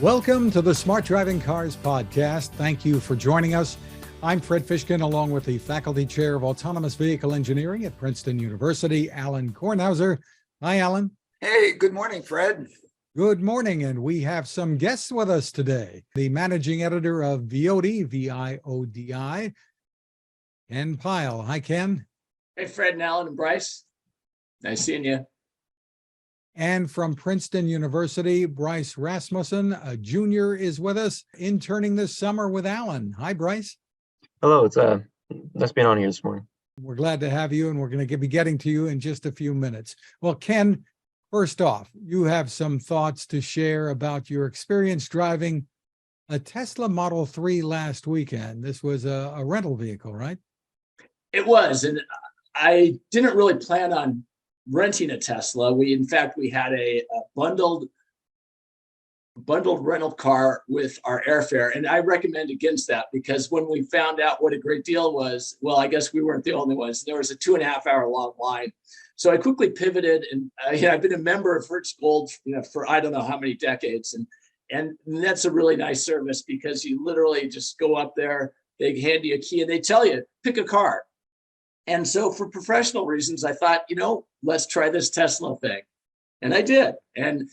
Welcome to the Smart Driving Cars podcast. Thank you for joining us. I'm Fred Fishkin, along with the Faculty Chair of Autonomous Vehicle Engineering at Princeton University, Alan Kornhauser. Hi, Alan. Hey, good morning, Fred. Good morning, and we have some guests with us today. The managing editor of Viodi, V-I-O-D-I, Ken Pyle. Hi, Ken. Hey, Fred and Alan and Bryce. Nice seeing you. And from Princeton University, Bryce Rasmussen, a junior, is with us, interning this summer with Alan. Hi, Bryce. Hello, it's nice being on here this morning. We're glad to have you, and we're going to be getting to you in just a few minutes. Well, Ken, first off, you have some thoughts to share about your experience driving a Tesla Model 3 last weekend. This was a rental vehicle, right? It was, and I didn't really plan on renting a Tesla. In fact, we had a bundled rental car with our airfare, and I recommend against that because when we found out what a great deal was, well, I guess we weren't the only ones. There was a 2.5-hour long line, so I quickly pivoted, and I've been a member of Hertz Gold, for I don't know how many decades, and that's a really nice service because you literally just go up there, they hand you a key, and they tell you pick a car. And so for professional reasons, I thought, let's try this Tesla thing. And I did. And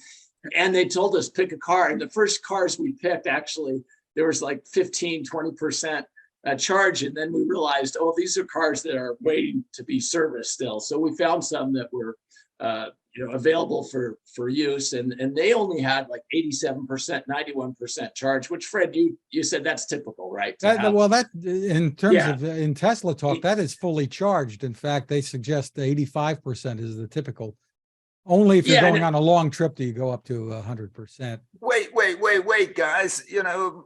they told us pick a car. And the first cars we picked, actually, there was like 15-20% charge. And then we realized, these are cars that are waiting to be serviced still. So we found some that were available for use. And they only had like 87%, 91% charge, which Fred, you said that's typical, right? That in terms of in Tesla talk, that is fully charged. In fact, they suggest 85% is the typical. Only if you're going on a long trip do you go up to 100%. Wait, guys.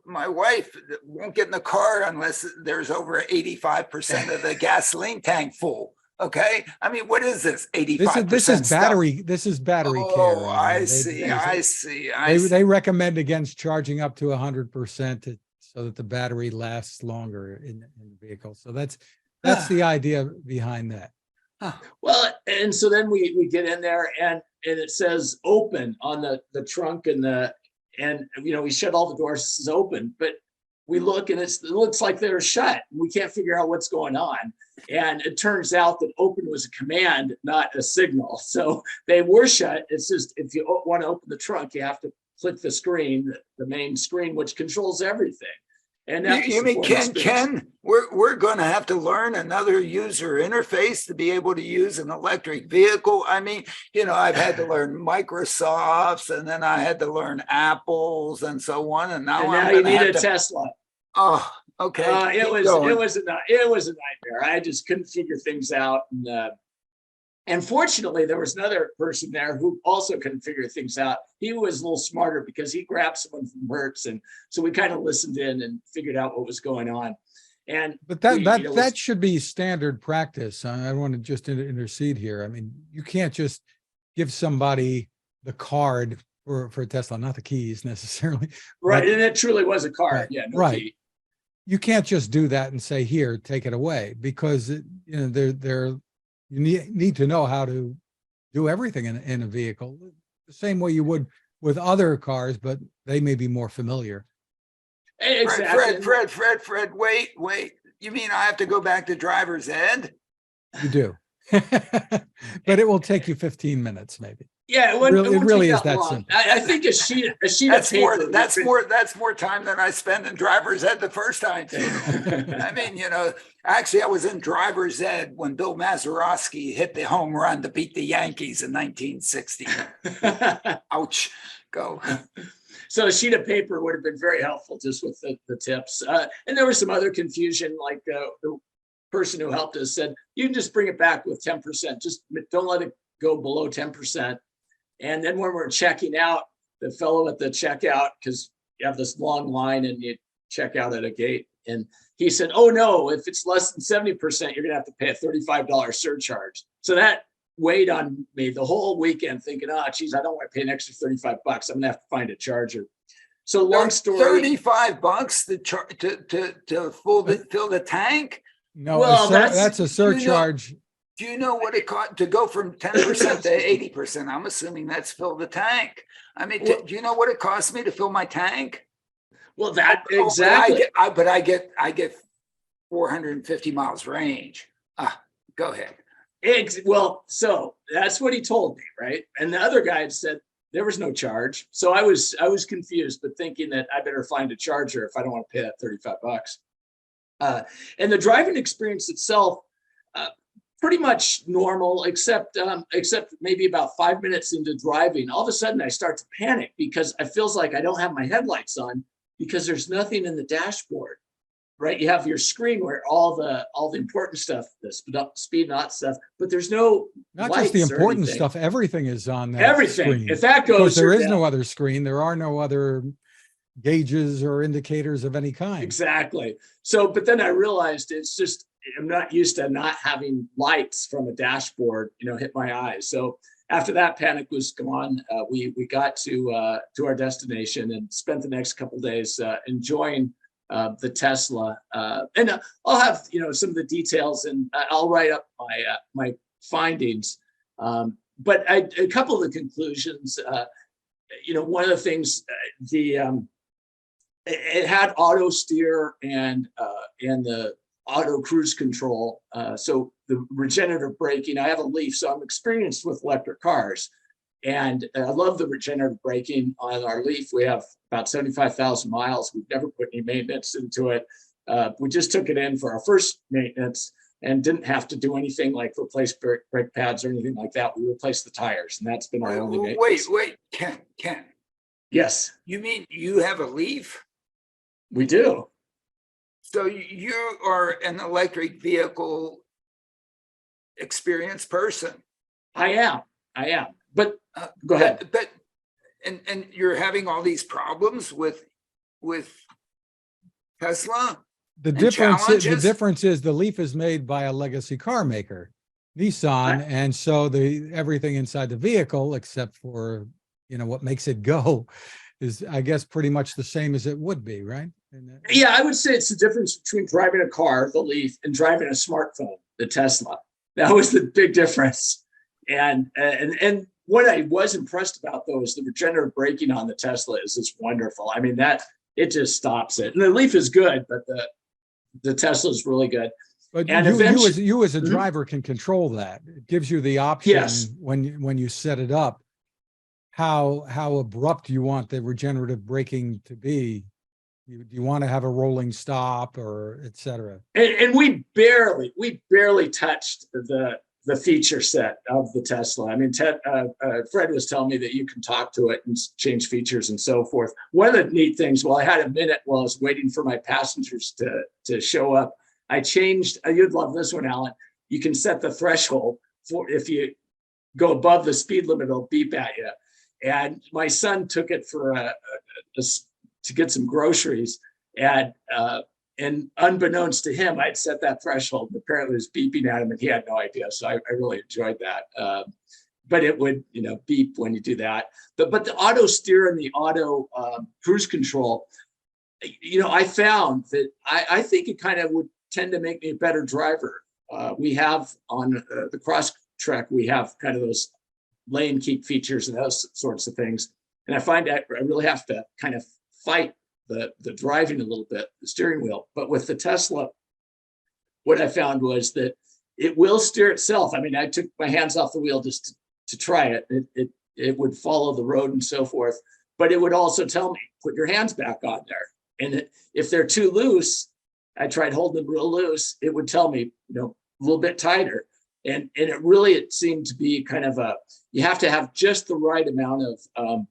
My wife won't get in the car unless there's over 85% of the gasoline tank full. Okay. I mean, what is this? 85%. This is battery. This is battery care. Oh, I see. They recommend against charging up to 100% so that the battery lasts longer in the vehicle. So that's the idea behind that. Well, and so then we get in there and it says open on the trunk and we shut all the doors. This is open, but we look and it looks like they're shut. We can't figure out what's going on. And it turns out that open was a command, not a signal. So they were shut. It's just, if you want to open the trunk, you have to click the screen, the main screen, which controls everything. And you mean, Ken, we're going to have to learn another user interface to be able to use an electric vehicle. I mean, I've had to learn Microsoft's, and then I had to learn Apple's, and so on. And now you need a Tesla. Oh, okay. It was a nightmare. I just couldn't figure things out, and fortunately, there was another person there who also couldn't figure things out. He was a little smarter because he grabbed someone from Hertz, and so we kind of listened in and figured out what was going on. But that should be standard practice. I want to just intercede here. I mean, you can't just give somebody the card for a Tesla, not the keys necessarily. Right, and it truly was a card. Right, no key. You can't just do that and say, "Here, take it away," because you need to know how to do everything in a vehicle the same way you would with other cars, but they may be more familiar. Exactly. Fred, wait. You mean I have to go back to driver's ed? You do. But it will take you 15 minutes, maybe. Yeah, it really is that simple. I think a sheet of paper. That's more time than I spent in driver's ed the first time. I mean, actually, I was in driver's ed when Bill Mazeroski hit the home run to beat the Yankees in 1960. Ouch. Go. So a sheet of paper would have been very helpful just with the tips. And there was some other confusion, like the person who helped us said, you can just bring it back with 10%. Just don't let it go below 10%. And then when we're checking out, the fellow at the checkout, because you have this long line and you check out at a gate, and he said, oh no, if it's less than 70%, you're gonna have to pay a $35 surcharge. So that weighed on me the whole weekend thinking, geez, I don't want to pay an extra $35. I'm gonna have to find a charger. So long story. $35 to fill the tank? No, well, that's a surcharge. Do you know what it cost to go from 10% to 80%? I'm assuming that's fill the tank. I mean, Well- do you know what it costs me to fill my tank? Well, that Oh, exactly. but I get 450 miles range. Go ahead. Well, so that's what he told me, right? And the other guy had said there was no charge. So I was confused, but thinking that I better find a charger if I don't want to pay that $35. And the driving experience itself, pretty much normal, except maybe about 5 minutes into driving, all of a sudden I start to panic because it feels like I don't have my headlights on because there's nothing in the dashboard. Right, you have your screen where all the important stuff, the speed not stuff, but there's no Not just the lights or important anything. stuff, everything is on that Everything. screen. If that Because goes, there you're is down. no other screen. There are no other gauges or indicators of any kind. Exactly. So, but then I realized it's just I'm not used to not having lights from a dashboard, hit my eyes. So after that panic was gone, we got to our destination and spent the next couple of days enjoying the Tesla, and I'll have some of the details, and I'll write up my findings. But a couple of the conclusions. One of the things it had auto steer and the auto cruise control. So the regenerative braking. I have a Leaf, so I'm experienced with electric cars. And I love the regenerative braking on our Leaf. We have about 75,000 miles. We've never put any maintenance into it. We just took it in for our first maintenance and didn't have to do anything like replace brake pads or anything like that. We replaced the tires, and that's been our only maintenance. Wait, Ken. Yes, You mean you have a Leaf? we do. So you are an electric vehicle experienced person. I am. But go ahead. But and you're having all these problems with Tesla. The And difference challenges? is the Leaf is made by a legacy car maker, Nissan, and so everything inside the vehicle, except for what makes it go, is I guess pretty much the same as it would be, right? Yeah, I would say it's the difference between driving a car, the Leaf, and driving a smartphone, the Tesla. That was the big difference. And what I was impressed about, though, is the regenerative braking on the Tesla is just wonderful. I mean, it just stops it. And the Leaf is good, but the Tesla is really good. But And you as a Mhm. driver can control that. It gives you the option Yes. when you set it up, how abrupt you want the regenerative braking to be. Do you want to have a rolling stop or et cetera? And we barely touched the feature set of the Tesla. I mean, Fred was telling me that you can talk to it and change features and so forth. One of the neat things, I had a minute while I was waiting for my passengers to show up, I changed, you'd love this one, Alan. You can set the threshold for if you go above the speed limit, it'll beep at you. And my son took it for to get some groceries, and unbeknownst to him, I'd set that threshold. Apparently, it was beeping at him, and he had no idea. So I really enjoyed that. But it would, beep when you do that. But the auto steer and the auto cruise control, I found that I think it kind of would tend to make me a better driver. We have on the cross track, we have kind of those lane keep features and those sorts of things. And I find that I really have to kind of fight the driving a little bit, the steering wheel. But with the Tesla, what I found was that it will steer itself. I mean, I took my hands off the wheel just to try it. It would follow the road and so forth, but it would also tell me, put your hands back on there. And if they're too loose, I tried holding them real loose, it would tell me, a little bit tighter. And it seemed to be kind of you have to have just the right amount of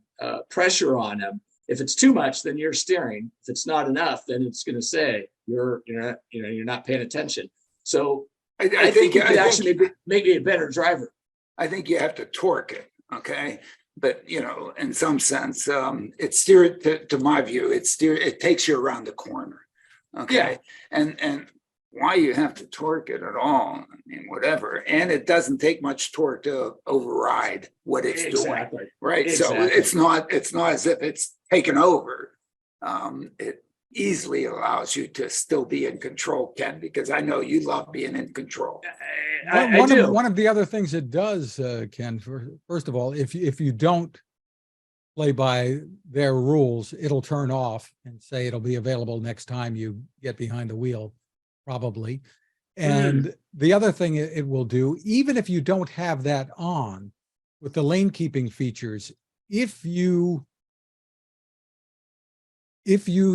pressure on them. If it's too much, then you're steering. If it's not enough, then it's going to say you're not paying attention. So I think it could actually make me a better driver. I think you have to torque it, okay? But in some sense, it's steered to my view. It takes you around the corner, okay? Yeah. And why you have to torque it at all? I mean, whatever. And it doesn't take much torque to override what it's doing, right? Exactly. So it's not as if it's taken over. easily allows you to still be in control, Ken, because I know you love being in control. I do. One of the other things it does, Ken, first of all, if you don't play by their rules, it'll turn off and say it'll be available next time you get behind the wheel, probably. And the other thing it will do, even if you don't have that on with the lane keeping features, if you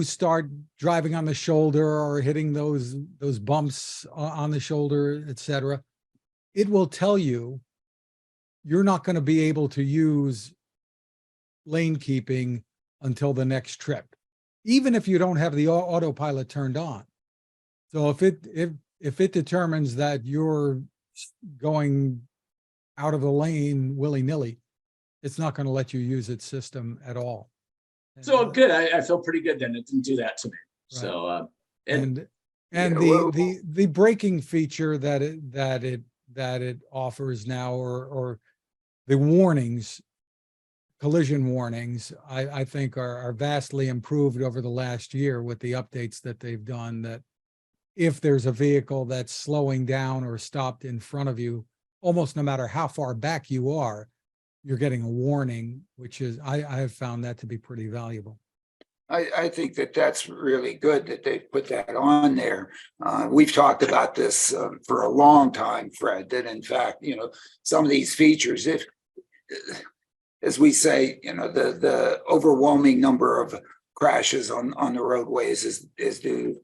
start driving on the shoulder or hitting those bumps on the shoulder, etc., it will tell you you're not going to be able to use lane keeping until the next trip, even if you don't have the autopilot turned on. So if it determines that you're going out of the lane willy-nilly, it's not going to let you use its system at all. So good. I feel pretty good then. It didn't do that to me. Right. So and the braking feature that it offers now, or the warnings, collision warnings, I think are vastly improved over the last year with the updates that they've done, that if there's a vehicle that's slowing down or stopped in front of you, almost no matter how far back you are, you're getting a warning, which is, I have found that to be pretty valuable. I think that's really good that they put that on there. We've talked about this for a long time, Fred, that in fact, some of these features, if, as we say, the overwhelming number of crashes on the roadways is due,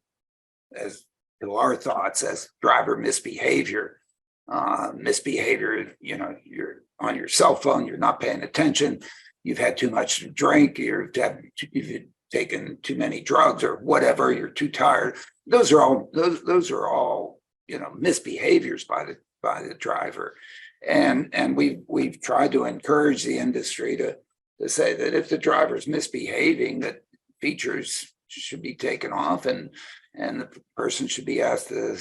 as to our thoughts, as driver misbehavior. You're on your cell phone, you're not paying attention, you've had too much to drink, you've taken too many drugs or whatever, you're too tired. Those are all misbehaviors by the driver. And we've tried to encourage the industry to say that if the driver's misbehaving, that features should be taken off, and the person should be asked to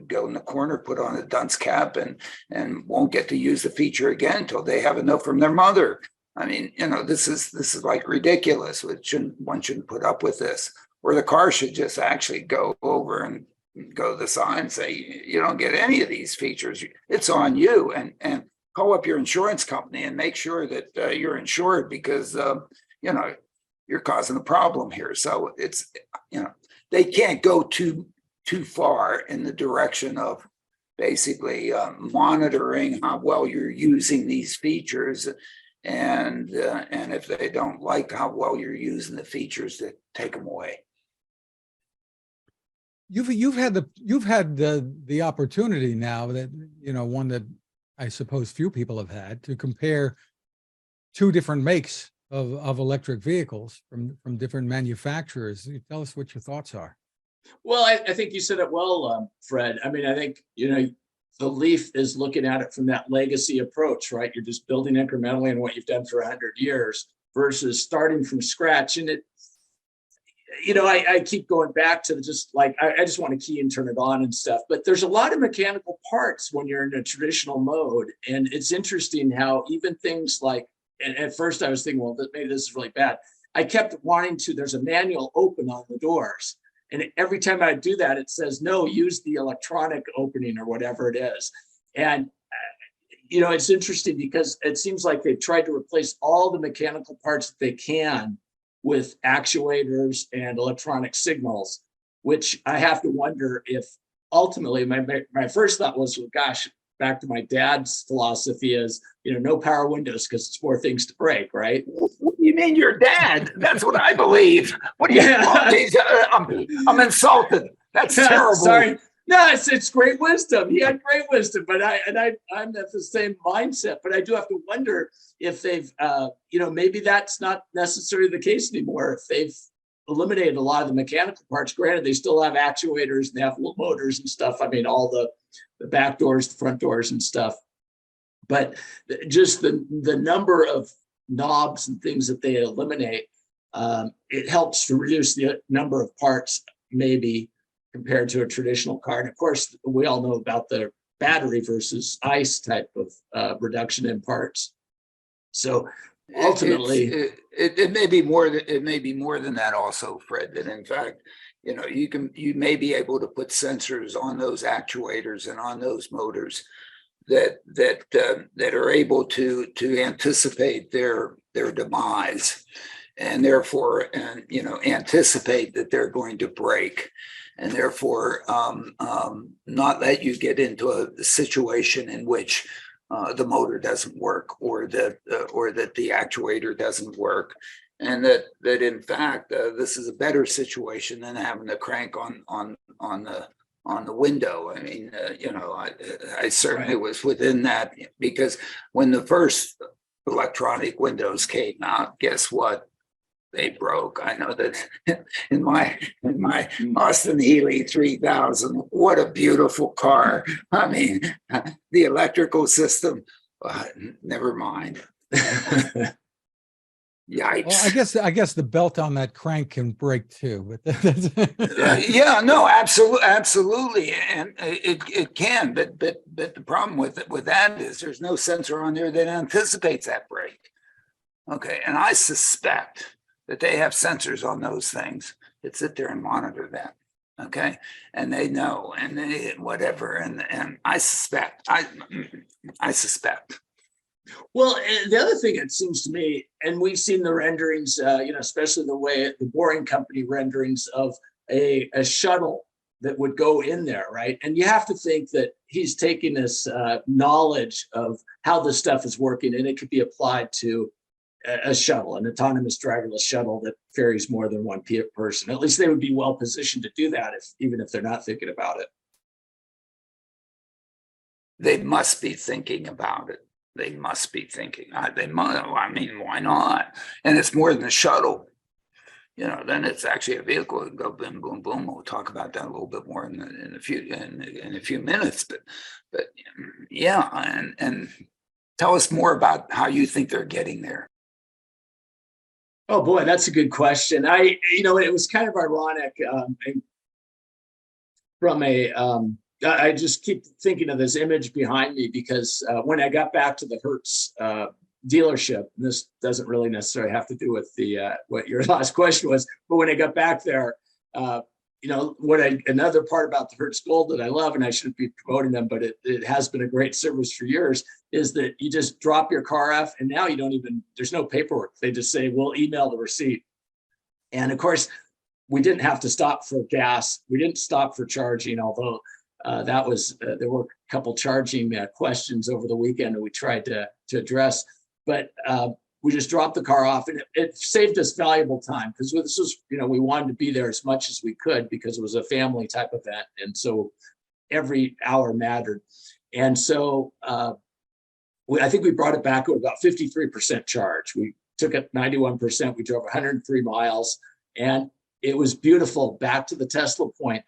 go in the corner, put on a dunce cap, and won't get to use the feature again until they have a note from their mother. I mean, this is like ridiculous. One shouldn't put up with this. Or the car should just actually go over and go to the sign and say, you don't get any of these features. It's on you, and call up your insurance company and make sure that you're insured, because you're causing a problem here. So it's, they can't go too far in the direction of basically monitoring how well you're using these features, and if they don't like how well you're using the features, to take them away. You've had the opportunity now, that one that I suppose few people have had, to compare two different makes of electric vehicles from different manufacturers. Tell us what your thoughts are. Well, I think you said it well, Fred. I mean, I think, the Leaf is looking at it from that legacy approach, right? You're just building incrementally on what you've done for 100 years versus starting from scratch. And it, I keep going back to just like, I just want to key and turn it on and stuff, but there's a lot of mechanical parts when you're in a traditional mode. And it's interesting how even things like, and at first I was thinking, well, maybe this is really bad. I kept wanting to, there's a manual open on the doors. And every time I do that, it says, no, use the electronic opening or whatever it is. And, it's interesting because it seems like they've tried to replace all the mechanical parts that they can with actuators and electronic signals, which I have to wonder if ultimately my first thought was, well, gosh, back to my dad's philosophy is, no power windows because it's more things to break, right? What do you mean your dad? That's what I believe. What do you? I'm insulted. That's terrible. Sorry. No, it's great wisdom. He had great wisdom, but I'm at the same mindset. But I do have to wonder if they've, maybe that's not necessarily the case anymore. If they've eliminated a lot of the mechanical parts. Granted, they still have actuators and they have motors and stuff. I mean, all the back doors, the front doors and stuff. But just the number of knobs and things that they eliminate, it helps to reduce the number of parts, maybe, compared to a traditional car. And of course, we all know about the battery versus ICE type of reduction in parts. So ultimately, It may be more than that also, Fred. That in fact, you may be able to put sensors on those actuators and on those motors that are able to anticipate their demise, and therefore anticipate that they're going to break, and therefore not let you get into a situation in which the motor doesn't work, or that the actuator doesn't work, and that in fact this is a better situation than having to crank on the window. I mean, I certainly was within that, because when the first electronic windows came out, guess what? They broke. I know that in my Austin Healey 3000. What a beautiful car! I mean, the electrical system. Never mind. Yikes. Well, I guess the belt on that crank can break too, but that's Yeah, no, absolutely, and it can, but the problem with that is there's no sensor on there that anticipates that break. Okay, and I suspect that they have sensors on those things that sit there and monitor that. Okay, and they know, and they whatever, and I suspect. well, and the other thing, it seems to me, and we've seen the renderings, especially the Boring Company renderings of a shuttle that would go in there, right? And you have to think that he's taking this knowledge of how this stuff is working, and it could be applied to a shuttle, an autonomous driverless shuttle that ferries more than one person. At least they would be well positioned to do that, even if they're not thinking about it. They must be thinking about it. They must be thinking. They must. I mean, why not? And it's more than a shuttle. Then it's actually a vehicle that can go boom, boom, boom. We'll talk about that a little bit more in a few minutes. But yeah, and tell us more about how you think they're getting there. Oh boy, that's a good question. It was kind of ironic I just keep thinking of this image behind me, because when I got back to the Hertz dealership, and this doesn't really necessarily have to do with what your last question was, but when I got back there, another part about the Hertz Gold that I love, and I shouldn't be promoting them, but it has been a great service for years, is that you just drop your car off, and now there's no paperwork. They just say, we'll email the receipt. And of course, we didn't have to stop for gas. We didn't stop for charging, although there were a couple charging questions over the weekend that we tried to address, but we just dropped the car off, and it saved us valuable time, because this was, we wanted to be there as much as we could, because it was a family type event. And so every hour mattered. And so I think we brought it back with about 53% charge. We took it 91%. We drove 103 miles, and it was beautiful. Back to the Tesla point.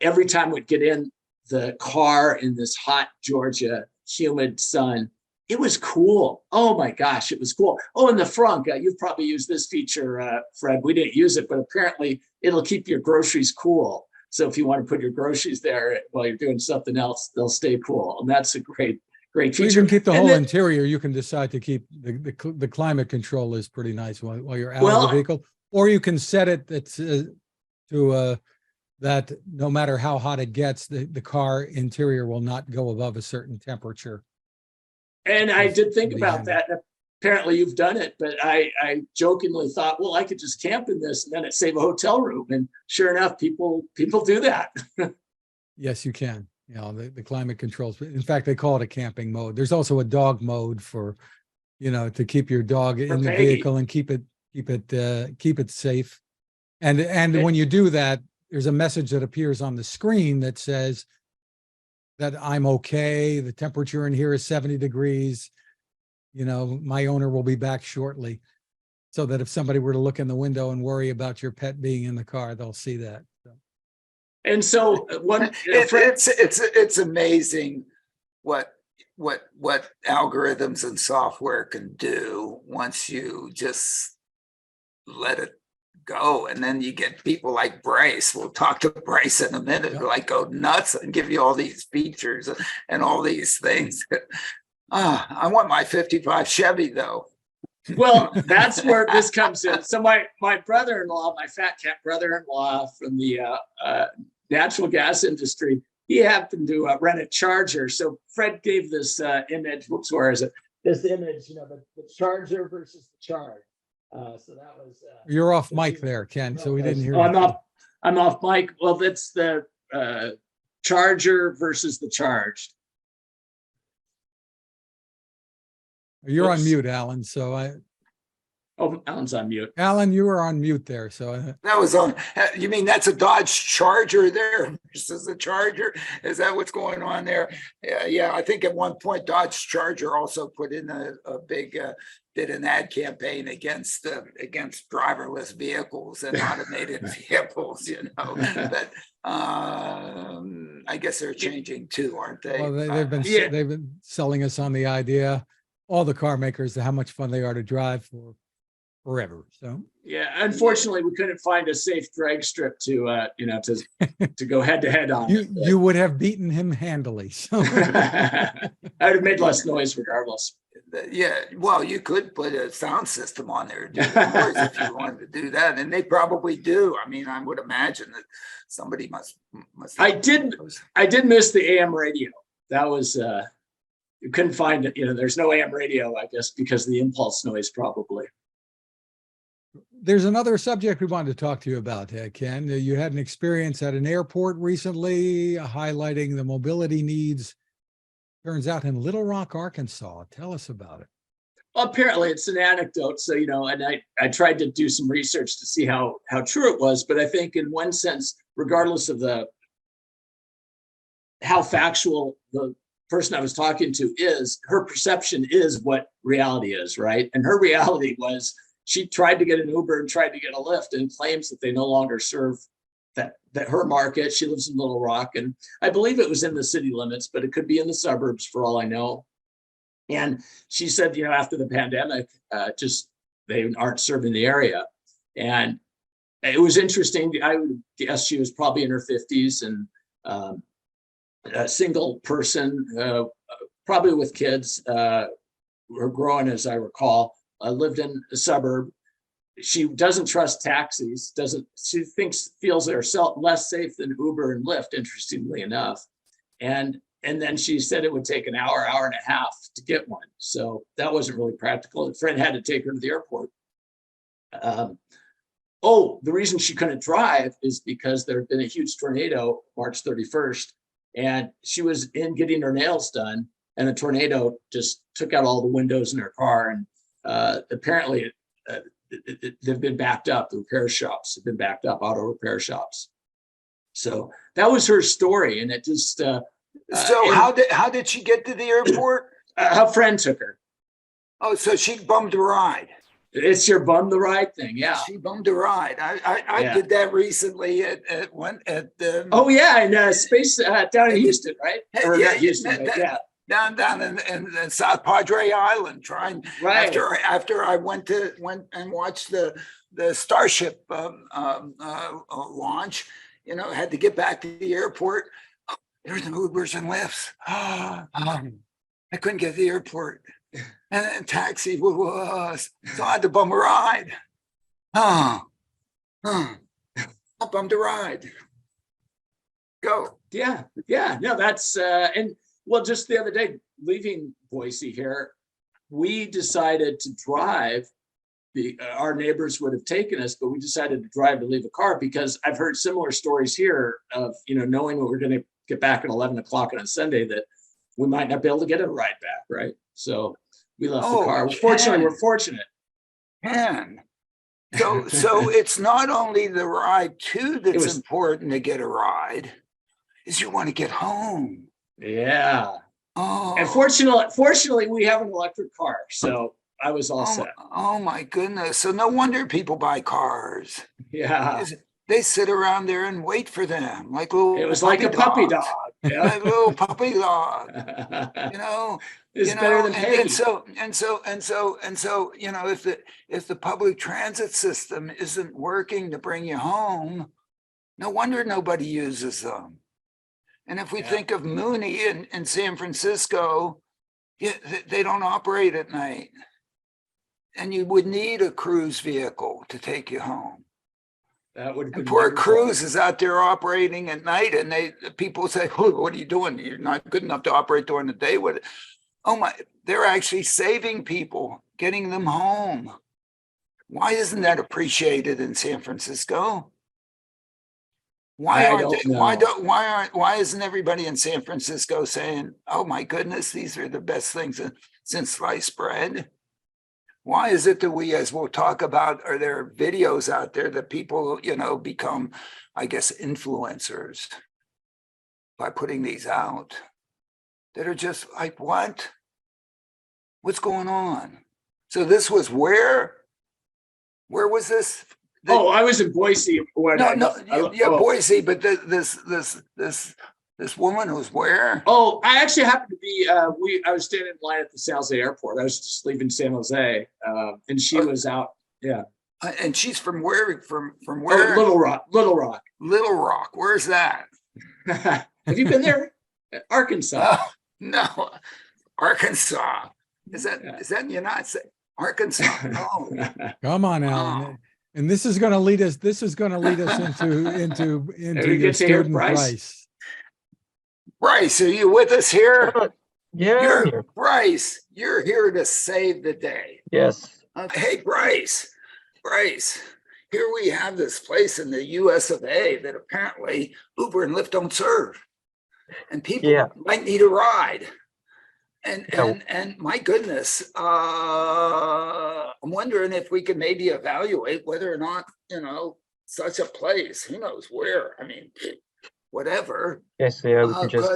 Every time we'd get in the car in this hot Georgia humid sun, it was cool. Oh my gosh, it was cool. Oh, in the front, you've probably used this feature, Fred. We didn't use it, but apparently it'll keep your groceries cool. So if you want to put your groceries there while you're doing something else, they'll stay cool. And that's a great feature. You can keep the whole interior. You can decide to keep the climate control is pretty nice while you're out of the vehicle, or you can set it that no matter how hot it gets, the car interior will not go above a certain temperature. And I did think about that. Apparently you've done it, but I jokingly thought, well, I could just camp in this and then it save a hotel room. And sure enough, people do that. Yes, you can. The climate controls. In fact, they call it a camping mode. There's also a dog mode for, to keep your dog in the vehicle and keep it safe. And when you do that, there's a message that appears on the screen that says that I'm okay. The temperature in here is 70 degrees. My owner will be back shortly. So that if somebody were to look in the window and worry about your pet being in the car, they'll see that. And so it's amazing what algorithms and software can do once you just let it go. And then you get people like Bryce. We'll talk to Bryce in a minute, who go nuts and give you all these features and all these things. I want my 55 Chevy though. Well, that's where this comes in. So my brother-in-law, my fat cat brother-in-law from the natural gas industry, he happened to rent a charger. So Fred gave this image. Whoops, where is it? This image, the charger versus the charge. So that was. You're off mic there, Ken, so we didn't hear Oh, you. I'm off mic. Well, that's the charger versus the charged. You're on Whoops. mute, Alan. Oh, Alan's on mute. Alan, you were on mute there. So That was on, you mean that's a Dodge Charger there versus a Charger? Is that what's going on there? Yeah, I think at one point Dodge Charger also put in a big, did an ad campaign against driverless vehicles and automated vehicles, But I guess they're changing too, aren't they? well, they've been selling us on the idea, all the car makers, how much fun they are to drive for forever. So yeah, unfortunately, we couldn't find a safe drag strip to to go head to head on. you would have beaten him handily. So I would have made less noise regardless. Yeah, well, you could put a sound system on there to do the noise if you wanted to do that, and they probably do. I mean, I would imagine that somebody must. I did miss the AM radio. That was you couldn't find it. There's no AM radio, I guess, because of the impulse noise, probably. there's another subject we wanted to talk to you about, Ken. You had an experience at an airport recently highlighting the mobility needs, turns out, in Little Rock, Arkansas. Tell us about it. Well, apparently it's an anecdote. So, and I tried to do some research to see how true it was. But I think in one sense, regardless of how factual the person I was talking to is, her perception is what reality is, right? And her reality was she tried to get an Uber and tried to get a Lyft and claims that they no longer serve that her market. She lives in Little Rock, and I believe it was in the city limits, but it could be in the suburbs for all I know. And she said, after the pandemic, just they aren't serving the area. And it was interesting. I would guess she was probably in her 50s and a single person, probably with kids, were growing, as I recall, lived in a suburb. She doesn't trust taxis, she feels they're less safe than Uber and Lyft, interestingly enough. And then she said it would take an hour and a half to get one. So that wasn't really practical. A friend had to take her to the airport. The reason she couldn't drive is because there had been a huge tornado March 31st, and she was in getting her nails done, and the tornado just took out all the windows in her car. And apparently they've been backed up. The repair shops have been backed up, auto repair shops. So that was her story. And it just, how did she get to the airport? A friend took her. Oh, so she bummed a ride. It's your bum the ride thing. Yeah. She bummed a ride. I did that recently at oh yeah. And space down in Houston, right? Or yeah, not Houston, yeah. Down in South Padre Island, trying right. after I went and watched the Starship launch, had to get back to the airport. There's some Ubers and Lyfts. I couldn't get to the airport, and taxi was, so I had to bum a ride. I bummed a ride. Go. Yeah. No, that's and. Well, just the other day, leaving Boise here, we decided to drive. Our neighbors would have taken us, but we decided to drive to leave a car because I've heard similar stories here of, knowing what we're going to get back at 11 o'clock on a Sunday, that we might not be able to get a ride back, right? So we left the car. Fortunately, we're fortunate. So it's not only the ride too that's important to get a ride, is you want to get home. Yeah. Oh. And fortunately, we have an electric car, so I was all set. Oh my goodness! So no wonder people buy cars. Yeah. They sit around there and wait for them, like little. It was like a puppy dog. Yeah, like a little puppy dog. It's better than Peggy. And so, if the public transit system isn't working to bring you home, no wonder nobody uses them. And if we think of Mooney in San Francisco, they don't operate at night. and you would need a cruise vehicle to take you home. That would have been And poor wonderful. Cruise is out there operating at night, and people say, "Oh, what are you doing? You're not good enough to operate during the day with it." Oh my! They're actually saving people, getting them home. Why isn't that appreciated in San Francisco? I don't know. Why isn't everybody in San Francisco saying, "Oh my goodness, these are the best things since sliced bread"? Why is it that we, as we'll talk about, are there videos out there that people, become, I guess, influencers by putting these out that are just like, what? What's going on? So this was where? Where was this? Oh, I was in Boise. Boise, but this woman was where? Oh, I actually happened to be. I was standing in line at the San Jose airport. I was just leaving San Jose, and she was out. Yeah. And she's from where? From Oh, where? Little Rock. Little Rock. Little Rock. Where's that? Have you been there? Arkansas. Oh, no, Arkansas. Is that in the United States? Arkansas. No. Come on, Alan. Wow. And this is going to lead us. This is going to lead us into we your get to hear student Bryce. Bryce. Bryce, are you with us here? Yeah, I'm here. Bryce, you're here to save the day. Yes. Hey, Bryce, here we have this place in the US of A that apparently Uber and Lyft don't serve. And people might need a ride. And my goodness, I'm wondering if we could maybe evaluate whether or not, such a place, who knows where, I mean, whatever. Yes, yeah, we can just.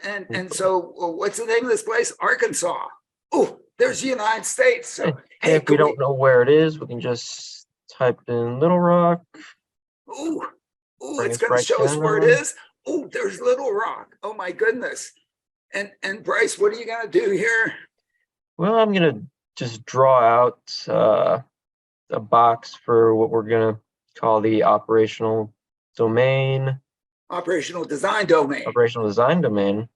And so what's the name of this place? Arkansas. Oh, there's the United States. So, hey, If we don't know where it is, we can just type in Little Rock. Ooh, Bring it's us going to right show us where it down. is. Oh, there's Little Rock. Oh my goodness. And Bryce, what are you going to do here? Well, I'm gonna just draw out a box for what we're gonna call the operational domain, Operational design domain operational design domain.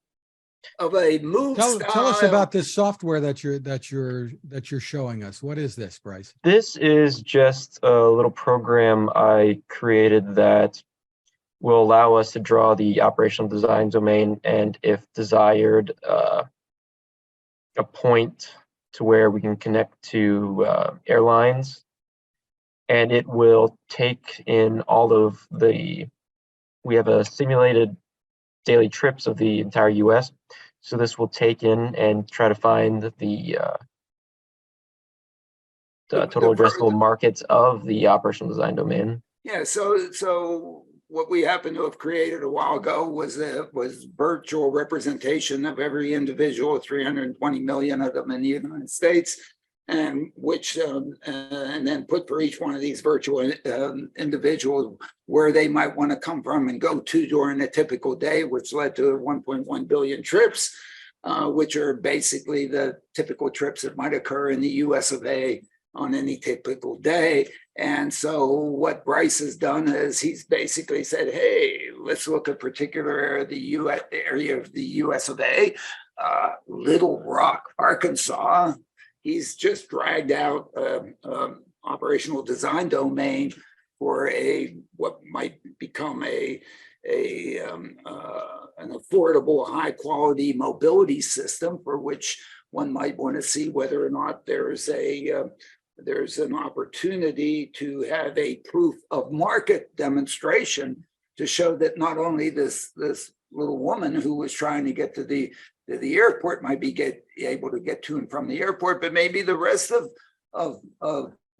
of a move Tell us style. about this software that you're showing us. What is this, Bryce? This is just a little program I created that will allow us to draw the operational design domain, and if desired, a point to where we can connect to airlines, and it will take in all of we have a simulated daily trips of the entire US. So this will take in and try to find the total addressable markets of the operational design domain. Yeah, so what we happened to have created a while ago was virtual representation of every individual, 320 million of them in the United States, and and then put for each one of these virtual individuals where they might want to come from and go to during a typical day, which led to 1.1 billion trips, which are basically the typical trips that might occur in the US of A on any typical day. And so what Bryce has done is he's basically said, hey, let's look at a particular area of the US of A, Little Rock, Arkansas. He's just dragged out operational design domain for what might become an affordable, high quality mobility system, for which one might want to see whether or not there's an opportunity to have a proof of market demonstration to show that not only this little woman who was trying to get to the airport might be able to get to and from the airport, but maybe the rest of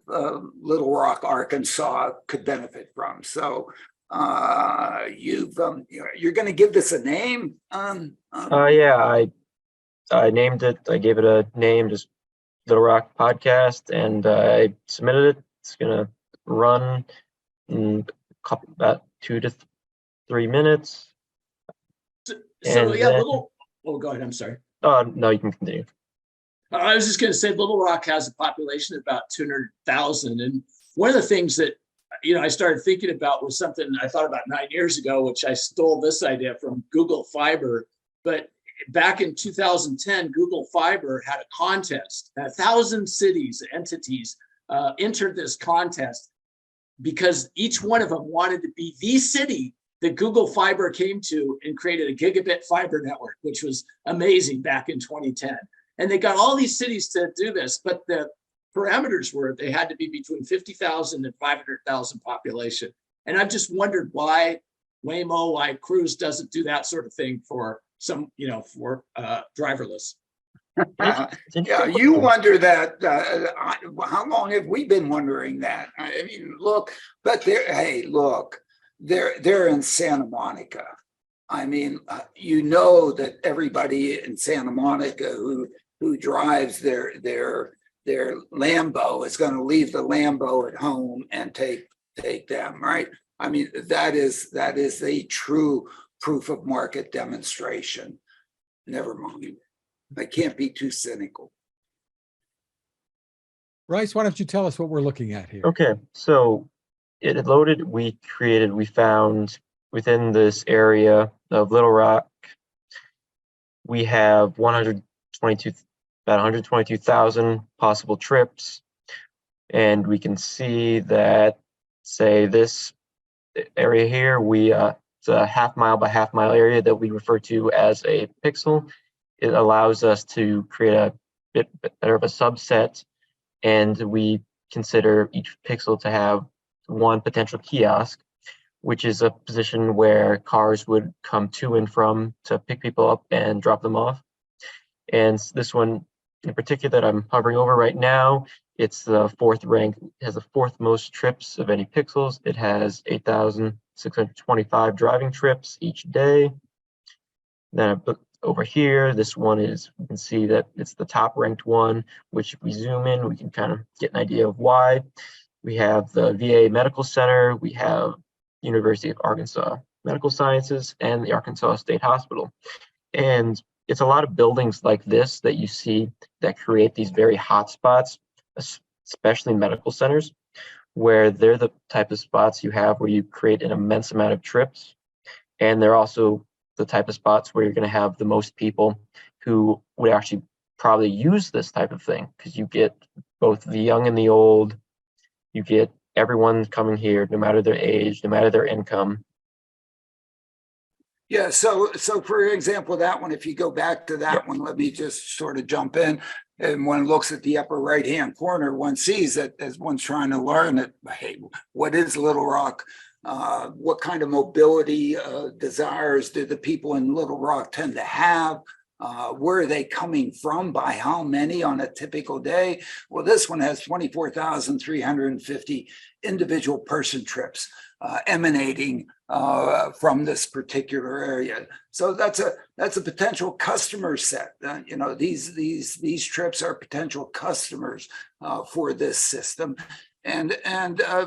Little Rock, Arkansas could benefit from. So you're going to give this a name? Yeah, I named it. I gave it a name, just Little Rock Podcast, and I submitted it. It's gonna run in about 2 to 3 minutes. So yeah, Little. Oh, go ahead. I'm sorry. No, you can continue. I was just going to say, Little Rock has a population of about 200,000, and one of the things that I started thinking about was something I thought about 9 years ago, which I stole this idea from Google Fiber. But back in 2010, Google Fiber had a contest. 1,000 cities, entities entered this contest because each one of them wanted to be the city that Google Fiber came to and created a gigabit fiber network, which was amazing back in 2010. And they got all these cities to do this, but the parameters were they had to be between 50,000 and 500,000 population. And I've just wondered why Waymo, why Cruise doesn't do that sort of thing for some, for driverless. Yeah, you wonder that. How long have we been wondering that? I mean, look, but they're in Santa Monica. I mean, that everybody in Santa Monica who drives their Lambo is going to leave the Lambo at home and take them, right? I mean, that is a true proof of market demonstration. Never mind. I can't be too cynical. Bryce, why don't you tell us what we're looking at here? Okay, so it had loaded, we found within this area of Little Rock, we have about 122,000 possible trips. And we can see that, say, this area here, it's a half-mile by half-mile area that we refer to as a pixel. It allows us to create a bit better of a subset, and we consider each pixel to have one potential kiosk, which is a position where cars would come to and from to pick people up and drop them off. And this one in particular that I'm hovering over right now, it's the fourth rank, it has the fourth most trips of any pixels. It has 8,625 driving trips each day. Then over here, this one is, you can see that it's the top ranked one, which if we zoom in, we can kind of get an idea of why. We have the VA Medical Center, we have University of Arkansas Medical Sciences, and the Arkansas State Hospital. And it's a lot of buildings like this that you see that create these very hot spots, especially medical centers, where they're the type of spots you have where you create an immense amount of trips. And they're also the type of spots where you're going to have the most people who would actually probably use this type of thing, because you get both the young and the old, you get everyone coming here, no matter their age, no matter their income. Yeah, so for example, that one, if you go back to that one, let me just sort of jump in. And one looks at the upper right-hand corner, one sees that as one's trying to learn that, hey, what is Little Rock? What kind of mobility desires do the people in Little Rock tend to have? Where are they coming from? By how many on a typical day? Well, this one has 24,350 individual person trips emanating from this particular area. So that's a potential customer set. These trips are potential customers for this system. And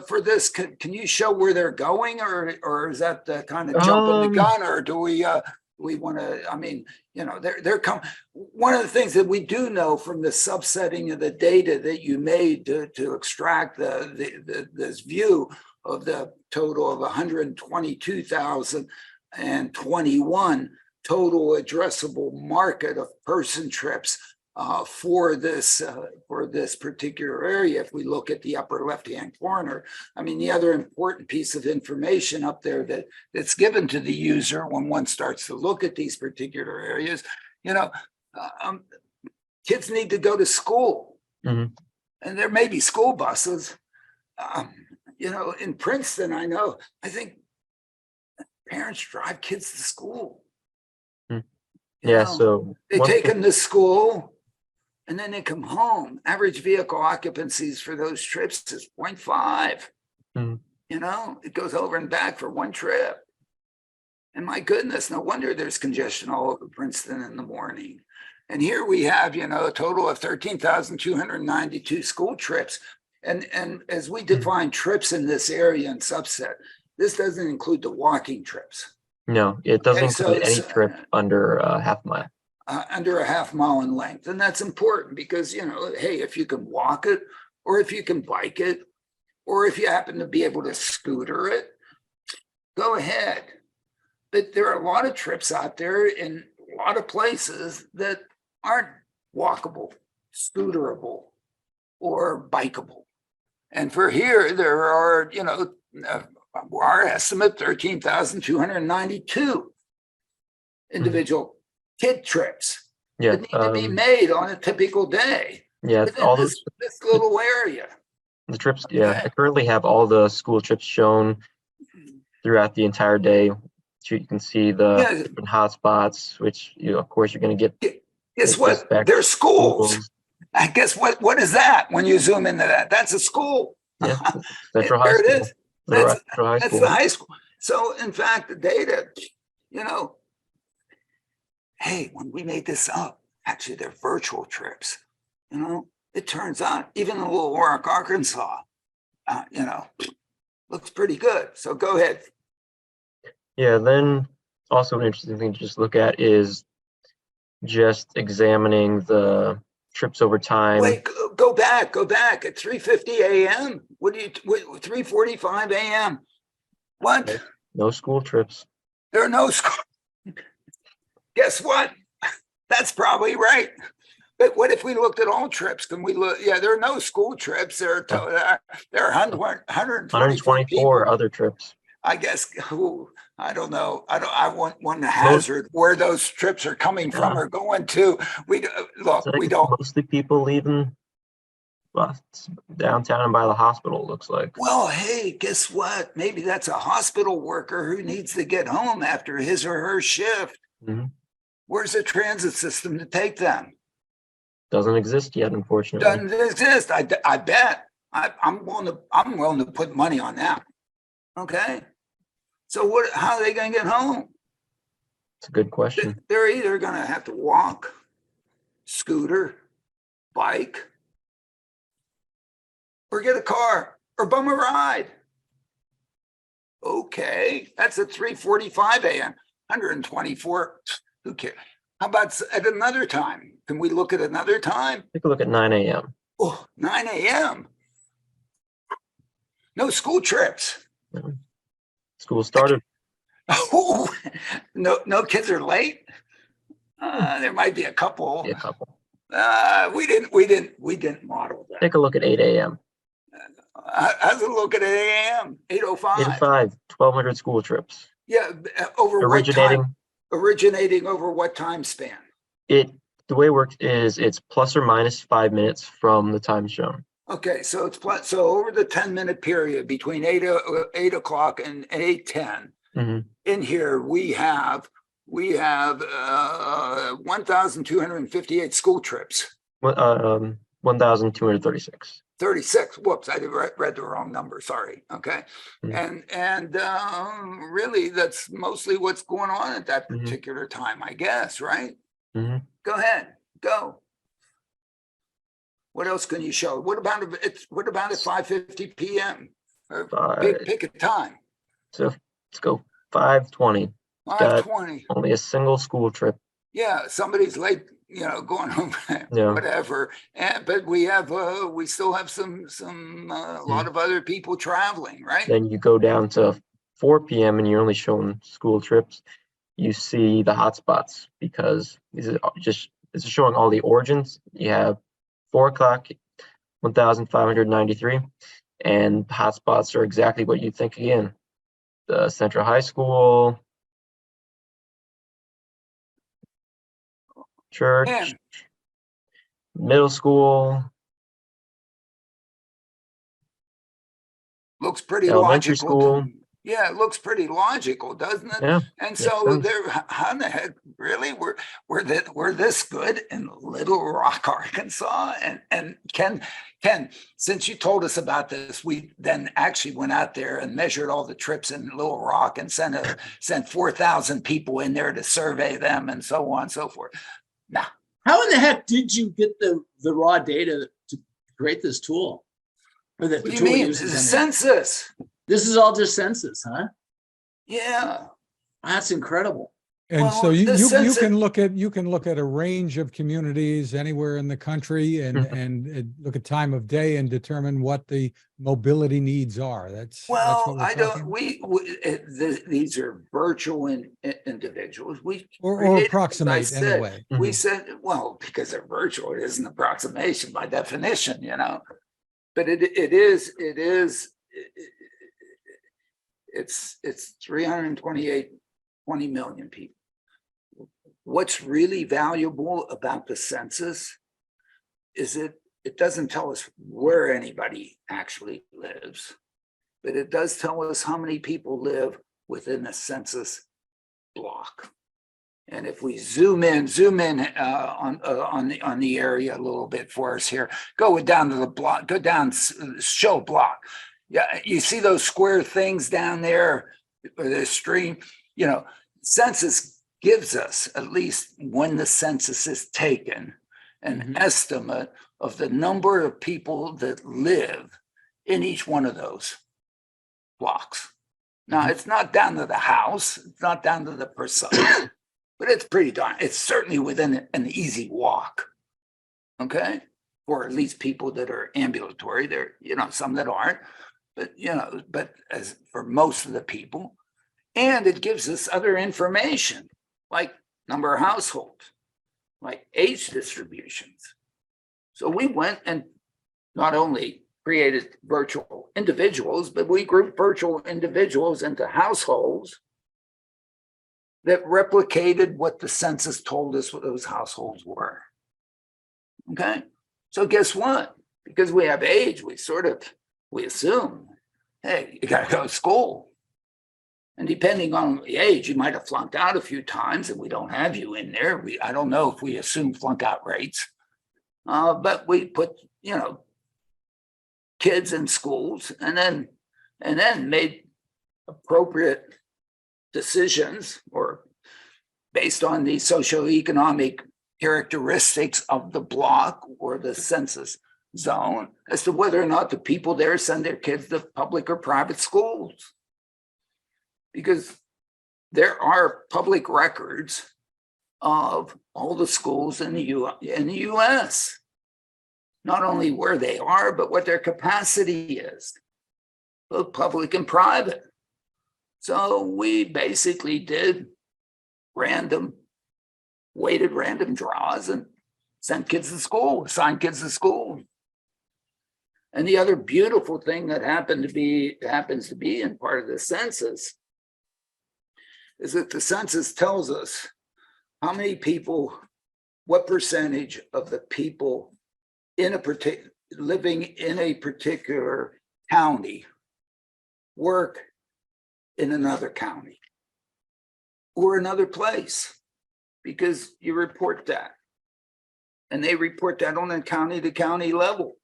for this, can you show where they're going, or is that kind of jumping the gun, or do we want to? I mean, they're coming. One of the things that we do know from the subsetting of the data that you made to extract this view of the total of 122,021 total addressable market of person trips for this particular area. If we look at the upper left-hand corner, I mean, the other important piece of information up there that's given to the user when one starts to look at these particular areas, kids need to go to school, and there may be school buses. In Princeton, I think parents drive kids to school. So they take them to school and then they come home. Average vehicle occupancies for those trips is 0.5. It goes over and back for one trip. And my goodness, no wonder there's congestion all over Princeton in the morning. And here we have, a total of 13,292 school trips. And as we define trips in this area and subset, this doesn't include the walking trips. No, it doesn't include any trip under a half mile. Under a half mile in length. And that's important because, hey, if you can walk it, or if you can bike it, or if you happen to be able to scooter it, go ahead. But there are a lot of trips out there, and lot of places that aren't walkable, scooterable, or bikeable. And for here, there are, our estimate, 13,292 individual kid trips Yeah. that need to be made on a typical day Yeah. within All this little area. the trips. Yeah. Okay. I currently have all the school trips shown throughout the entire day. So you can see the Yeah. different hotspots, which of course you're going to get. Guess They what? suspect They're schools. schools. I guess what is that when you zoom into that? That's a school. Yeah. Central High There School. it is. Little That's, Central High that's School. the high school. So in fact, the data, hey, when we made this up, actually they're virtual trips. It turns out even in Little Rock, Arkansas, looks pretty good. So go ahead. Yeah. Then also an interesting thing to just look at is just examining the trips over time. Wait, go back at 3:50 a.m. 3:45 a.m. What? No school trips. There are no schools. Guess what? That's probably right. But what if we looked at all trips? Can we look? Yeah, there are no school trips. There are 124 people. Other trips. I guess. I don't know. I want to hazard where those trips are coming from or going to. We don't. Mostly people leaving downtown and by the hospital. It looks like. Well, hey, guess what? Maybe that's a hospital worker who needs to get home after his or her shift. Mm-hmm. Where's the transit system to take them? Doesn't exist yet, unfortunately. Doesn't exist. I bet. I'm willing to put money on that. Okay. So how are they going to get home? It's a good question. They're either going to have to walk, scooter, bike, or get a car or bum a ride. Okay, that's at 3:45 a.m. 124. Who cares? How about at another time? Can we look at another time? Take a look at 9 a.m. Oh, 9 a.m. No school trips. No. School started. Oh, no kids are late. There might be a couple. Yeah, a couple. We didn't model that. Take a look at 8 a.m. How's it look at 8 a.m.? 8:05. 8:05, 1,200 school trips. Yeah, over Originating. what time? Originating over what time span? The way it works is it's plus or minus 5 minutes from the time shown. Okay, so so over the 10-minute period between 8 o'clock and 8:10, in here we have 1,258 school trips. 1,236. 36. Whoops, I read the wrong number. Sorry. Okay, and really, that's mostly what's going on at that particular time, I guess. Right. Go ahead. Go. What else can you show? What about at 5:50 p.m.? Pick a time. So let's go 5:20. 5:20. Only a single school trip. Yeah, somebody's late, going home, whatever. But we still have a lot of other people traveling, right? Then you go down to 4 p.m. and you're only showing school trips. You see the hotspots because this is showing all the origins. You have 4 o'clock, 1,593, and hotspots are exactly what you think again. The Central High School, church, middle school. Looks pretty elementary logical. School. Yeah, it looks pretty logical, doesn't it? Yeah. And so how in the heck, really, we're this good in Little Rock, Arkansas? And Ken, since you told us about this, we then actually went out there and measured all the trips in Little Rock and sent 4,000 people in there to survey them and so on and so forth. Now, how in the heck did you get the raw data to create this tool? Or what do you mean? It's a census. This is all just census, huh? Yeah. That's incredible. And so Well, you, the you census- can look at a range of communities anywhere in the country and look at time of day and determine what the mobility needs are. That's what Well, we're I talking don't, these are virtual individuals. We or created, as I approximate said, anyway. we Mhm. said, well, because they're virtual, it is an approximation by definition, you know. But it's 20 million people. What's really valuable about the census is it doesn't tell us where anybody actually lives, but it does tell us how many people live within a census block. And if we zoom in on the area a little bit for us here, go down to the block, go down, show block. Yeah, you see those square things down there, or the stream, you know, census gives us, at least when the census is taken, an estimate of the number of people that live in each one of those blocks. Now, it's not down to the house, it's not down to the precise, but it's pretty darn, it's certainly within an easy walk. Okay, or at least people that are ambulatory. There, you know, some that aren't, but you know, but as for most of the people, and it gives us other information like number of households, like age distributions. So we went and not only created virtual individuals, but we grouped virtual individuals into households that replicated what the census told us what those households were. Okay, so guess what? Because we have age, we assume, hey, you gotta go to school. And depending on the age, you might have flunked out a few times and we don't have you in there. I don't know if we assume flunk out rates, but we put, you know, kids in schools and then made appropriate decisions or based on the socioeconomic characteristics of the block or the census zone as to whether or not the people there send their kids to public or private schools. Because there are public records of all the schools in the US, not only where they are, but what their capacity is, both public and private. So we basically did weighted random draws and sent kids to school, assigned kids to school. And the other beautiful thing that happens to be in part of the census is that the census tells us how many people, what percentage of the people living in a particular county work in another county or another place, because you report that. And they report that on a county to county level.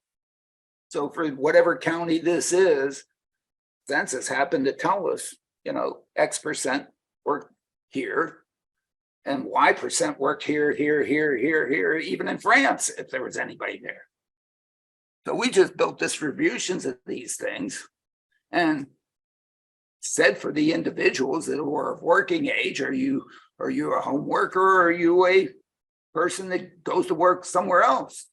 So for whatever county this is, census happened to tell us, you know, X percent worked here and Y percent worked here, even in France, if there was anybody there. So we just built distributions of these things and said for the individuals that were of working age, are you a home worker or are you a person that goes to work somewhere else?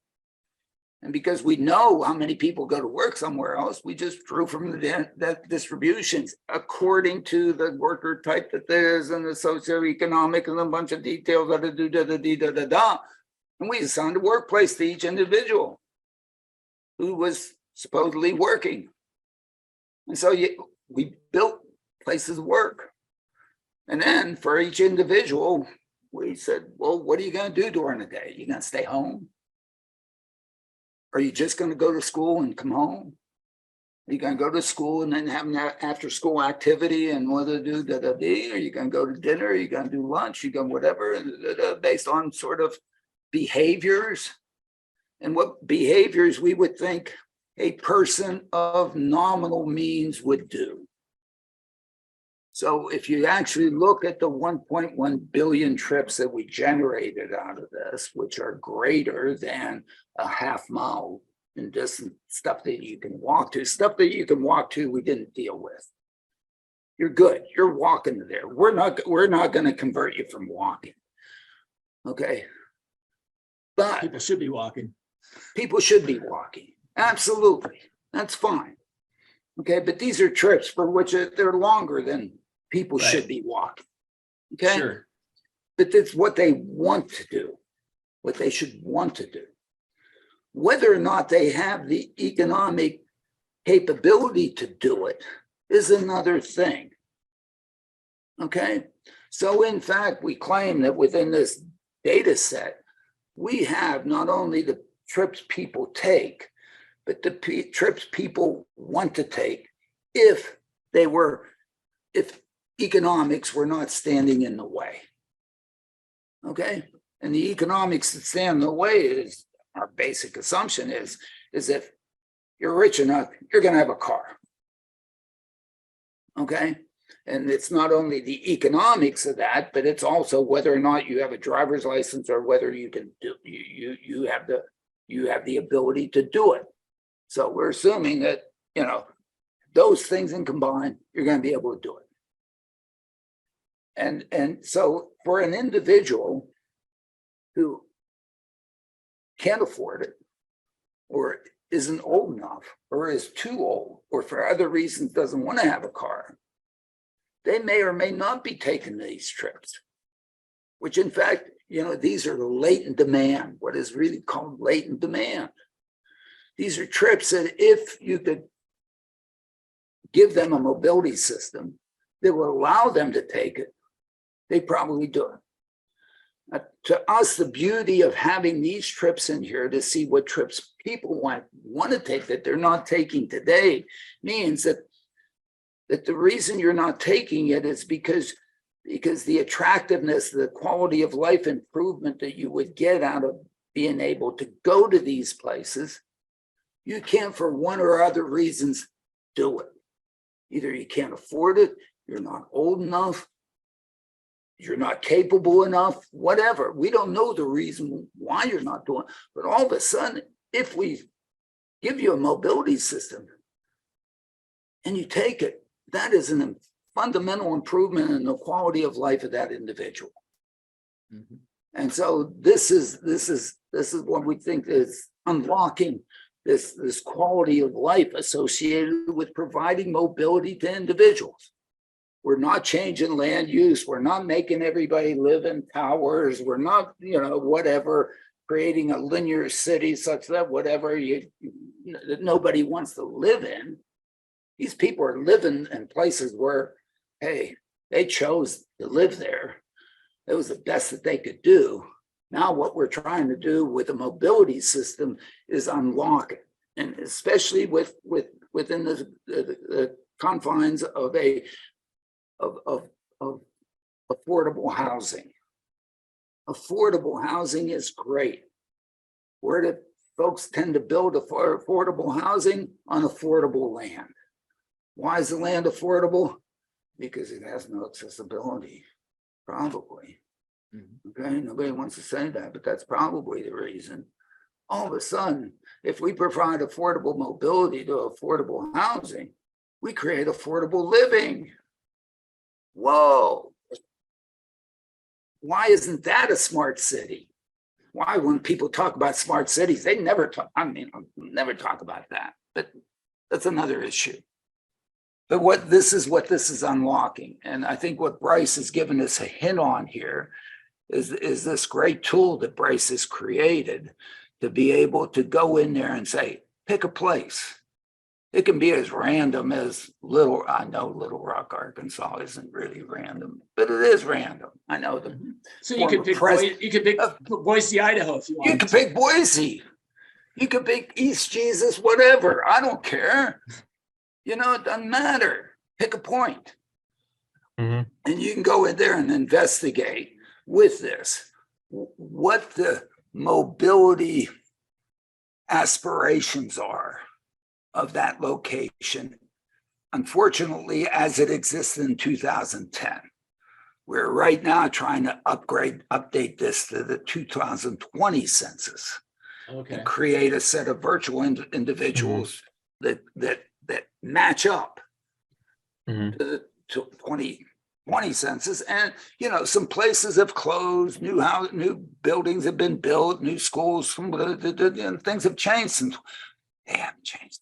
And because we know how many people go to work somewhere else, we just drew from the distributions according to the worker type that there is and the socioeconomic and a bunch of details and we assigned a workplace to each individual who was supposedly working. And so we built places of work. And then for each individual, we said, well, what are you going to do during the day? You going to stay home? Are you just going to go to school and come home? Are you going to go to school and then have an after school activity and whether to do Are you going to go to dinner? Are you going to do lunch? You going whatever, based on sort of behaviors and what behaviors we would think a person of nominal means would do. So if you actually look at the 1.1 billion trips that we generated out of this, which are greater than a half mile in distance, stuff that you can walk to we didn't deal with. you're good. You're walking there. We're not going to convert you from walking. Okay. But People should be walking. people should be walking. Absolutely. That's fine. Okay. But these are trips for which they're longer than people Right. should be walking. Okay. Sure. But that's what they want to do, what they should want to do. Whether or not they have the economic capability to do it is another thing. Okay. So in fact, we claim that within this data set, we have not only the trips people take, but the trips people want to take if economics were not standing in the way. Okay. And the economics that stand in the way is, our basic assumption is if you're rich enough, you're going to have a car. Okay. And it's not only the economics of that, but it's also whether or not you have a driver's license or whether you can do you have the ability to do it. So we're assuming that, you know, those things in combined, you're going to be able to do it. And so for an individual who can't afford it, or isn't old enough, or is too old, or for other reasons doesn't want to have a car, they may or may not be taking these trips, which in fact, you know, these are latent demand, what is really called latent demand. These are trips that if you could give them a mobility system that will allow them to take it, they probably do it. To us, the beauty of having these trips in here to see what trips people want to take that they're not taking today means that the reason you're not taking it is because the attractiveness, the quality of life improvement that you would get out of being able to go to these places, you can't, for one or other reasons, do it. Either you can't afford it, you're not old enough, you're not capable enough, whatever. We don't know the reason why you're not doing it. But all of a sudden, if we give you a mobility system and you take it, that is a fundamental improvement in the quality of life of that individual. Mhm. And so this is what we think is unlocking this quality of life associated with providing mobility to individuals. We're not changing land use. We're not making everybody live in towers. We're not, you know, whatever, creating a linear city such that whatever that nobody wants to live in. These people are living in places where, hey, they chose to live there. It was the best that they could do. Now what we're trying to do with a mobility system is unlock it. And especially within the confines of affordable housing. Affordable housing is great. Where do folks tend to build affordable housing? On affordable land. Why is the land affordable? Because it has no accessibility, probably. Okay, nobody wants to say that, but that's probably the reason. All of a sudden, if we provide affordable mobility to affordable housing, we create affordable living. Whoa. Why isn't that a smart city? Why, when people talk about smart cities, they never talk, never talk about that, but that's another issue. But what this is unlocking. And I think what Bryce has given us a hint on here is this great tool that Bryce has created to be able to go in there and say, pick a place. It can be as random as I know Little Rock, Arkansas isn't really random, but it is random. I know the So you could pick Boise, Idaho if you want. You could pick Boise. You could pick East Jesus, whatever. I don't care. You know, it doesn't matter. Pick a point. Mhm. And you can go in there and investigate with this what the mobility aspirations are of that location. Unfortunately, as it exists in 2010, we're right now trying to update this to the 2020 census. Okay. And create a set of virtual individuals that match up Mhm. to 2020 census, and some places have closed, new buildings have been built, new schools, and things have changed since they haven't changed.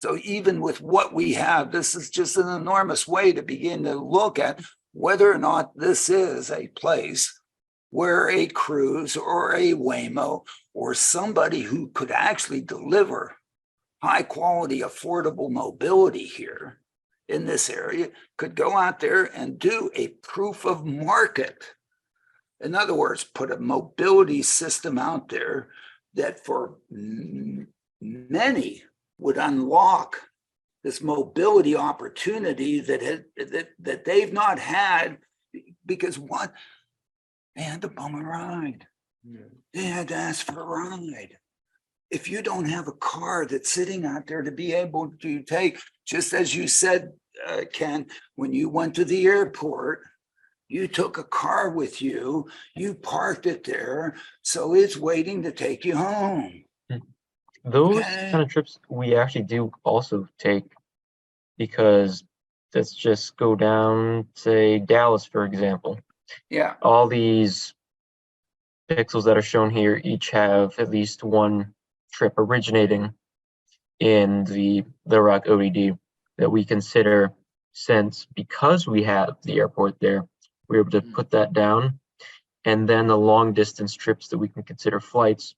So even with what we have, this is just an enormous way to begin to look at whether or not this is a place where a Cruise or a Waymo or somebody who could actually deliver high quality, affordable mobility here in this area could go out there and do a proof of market. In other words, put a mobility system out there that for many would unlock this mobility opportunity that they've not had, because they had to bum a ride. They had to ask for a ride. If you don't have a car that's sitting out there to be able to take, just as you said, Ken, when you went to the airport, you took a car with you, you parked it there, so it's waiting to take you home. Those kind of trips we actually do also take, because let's just go down, say, Dallas, for example. Yeah. All these pixels that are shown here each have at least one trip originating in the Little Rock ODD that we consider, since because we have the airport there, we're able to put that down. And then the long distance trips that we can consider flights,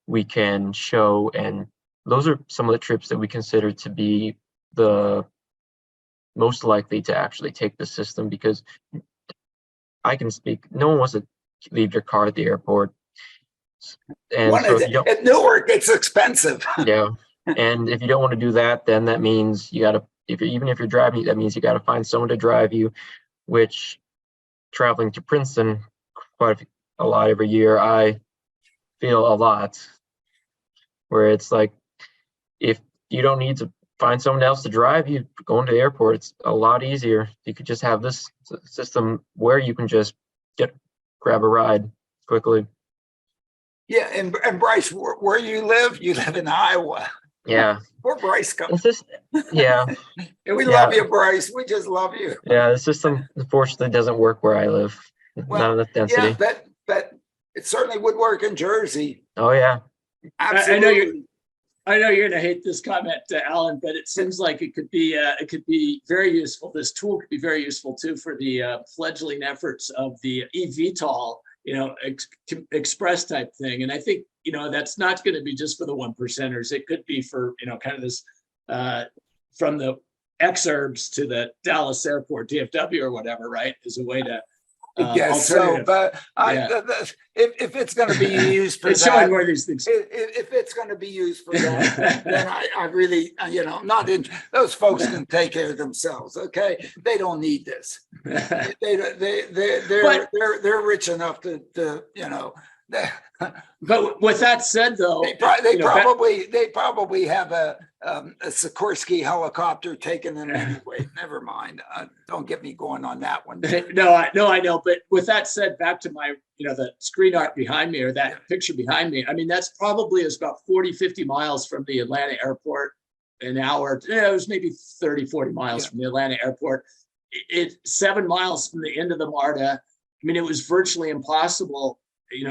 we can show, and those are some of the trips that we consider to be the most likely to actually take the system, because I can speak, no one wants to leave your car at the airport. And so at Newark, it's expensive. Yeah. And if you don't want to do that, then that means you got to, even if you're driving, that means you got to find someone to drive you, which traveling to Princeton quite a lot every year, I feel a lot where it's like, if you don't need to find someone else to drive you going to the airport, it's a lot easier. You could just have this system where you can just grab a ride quickly. Yeah, and Bryce, where you live in Iowa. Yeah. Where Bryce comes. It's just, yeah. And we love you, Bryce. We just love you. Yeah, the system unfortunately doesn't work where I live. Not enough density. Yeah, but it certainly would work in Jersey. Oh yeah. Absolutely. I know you're going to hate this comment, Alan, but it seems like it could be very useful. This tool could be very useful too for the fledgling efforts of the eVTOL, express type thing. And I think, that's not going to be just for the 1%ers. It could be for, kind of this from the exurbs to the Dallas airport, DFW or whatever, right? As a way to yes, so, but if it's going to be used for that, where these things. If it's going to be used for that, then I really, not in. Those folks can take care of themselves. Okay, they don't need this. They're rich enough to. But with that said, though, they probably have a Sikorsky helicopter taking them anyway. Never mind. Don't get me going on that one. No, I know. But with that said, back to my, the screen art behind me or that picture behind me. I mean, that's probably is about 40, 50 miles from the Atlanta airport. An hour. It was maybe 30, 40 miles from the Atlanta airport. It's 7 miles from the end of the MARTA. I mean, it was virtually impossible,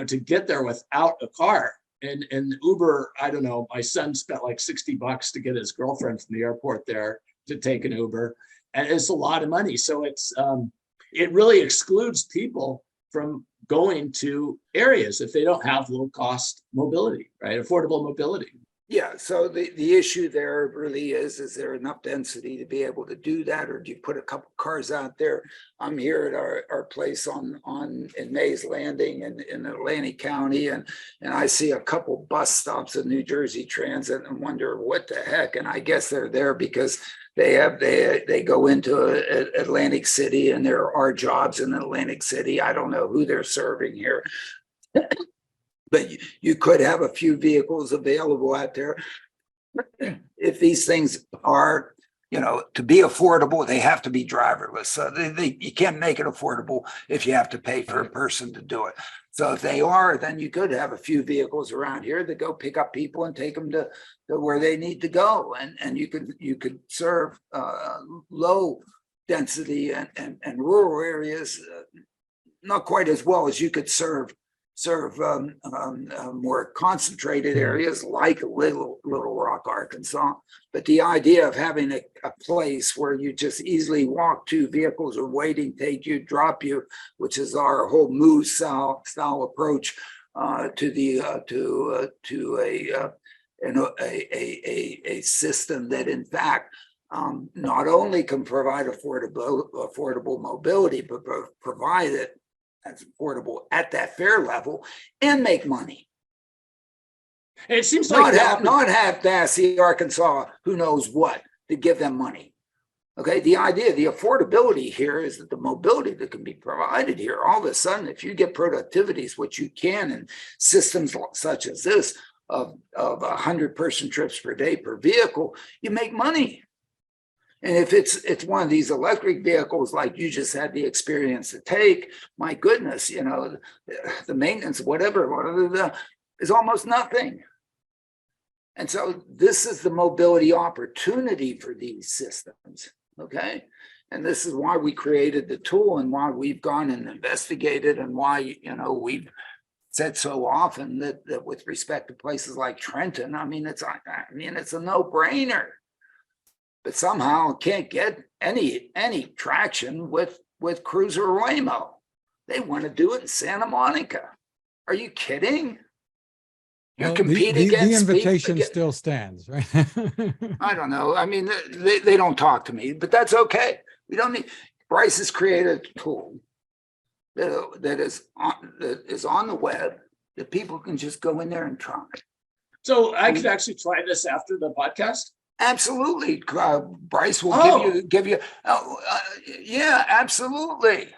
to get there without a car. And Uber, I don't know, my son spent like $60 to get his girlfriend from the airport there to take an Uber. And it's a lot of money. So it really excludes people from going to areas if they don't have low cost mobility, right? Affordable mobility. Yeah, so the issue there really is there enough density to be able to do that, or do you put a couple cars out there? I'm here at our place in Mays Landing in Atlantic County, and I see a couple bus stops of New Jersey Transit and wonder what the heck. And I guess they're there because they go into Atlantic City, and there are jobs in Atlantic City. I don't know who they're serving here. But you could have a few vehicles available out there if these things are You know, to be affordable, they have to be driverless. So you can't make it affordable if you have to pay for a person to do it. So if they are, then you could have a few vehicles around here that go pick up people and take them to where they need to go. And you could serve low density and rural areas not quite as well as you could serve more concentrated areas like Little Rock, Arkansas. But the idea of having a place where you just easily walk to, vehicles are waiting, take you, drop you, which is our whole move style approach to a system that in fact not only can provide affordable mobility, but provide it that's affordable at that fare level and make money. It seems like not have to ask the Arkansas who knows what to give them money. Okay, the idea, the affordability here is that the mobility that can be provided here, all of a sudden, if you get productivities, which you can in systems such as this of 100-person trips per day per vehicle, you make money. And if it's one of these electric vehicles like you just had the experience to take, my goodness, you know, the maintenance, whatever is almost nothing. And so this is the mobility opportunity for these systems, okay? And this is why we created the tool and why we've gone and investigated and why, you know, we've said so often that with respect to places like Trenton, I mean, it's a no-brainer. But somehow can't get any traction with Cruiser or Waymo. They want to do it in Santa Monica. Are you kidding? You Well, compete the against invitation still stands, right? I don't know. I mean, they don't talk to me, but that's okay. We don't need. Bryce has created a tool that is on the web that people can just go in there and try. So I could actually try this after the podcast. Absolutely, Bryce will give you. Yeah, absolutely.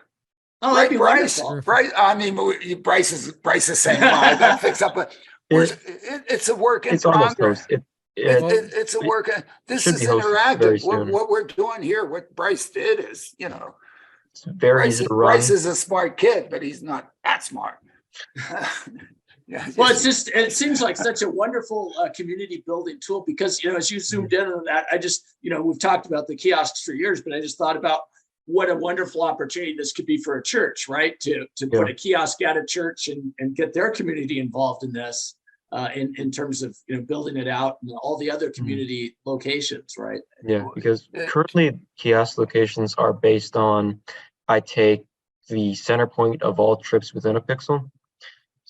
Oh, that'd be Bryce. wonderful. Bryce. I mean, Bryce is saying, "Well, I got to fix up." It's a work in It's almost progress. close. It's a work. This should is be hosted very interactive. soon. What we're doing here, what Bryce did is, you know, It's very easy to run. Bryce is a smart kid, but he's not that smart. Yeah, Well, it seems like such a wonderful community building tool because, you know, as you zoomed in on that, we've talked about the kiosks for years, but I just thought about what a wonderful opportunity this could be for a church, right? To put a kiosk at a church and get their community involved in this in terms of, you know, building it out and all the other community locations, right? Yeah, because currently kiosk locations are based on, I take the center point of all trips within a pixel.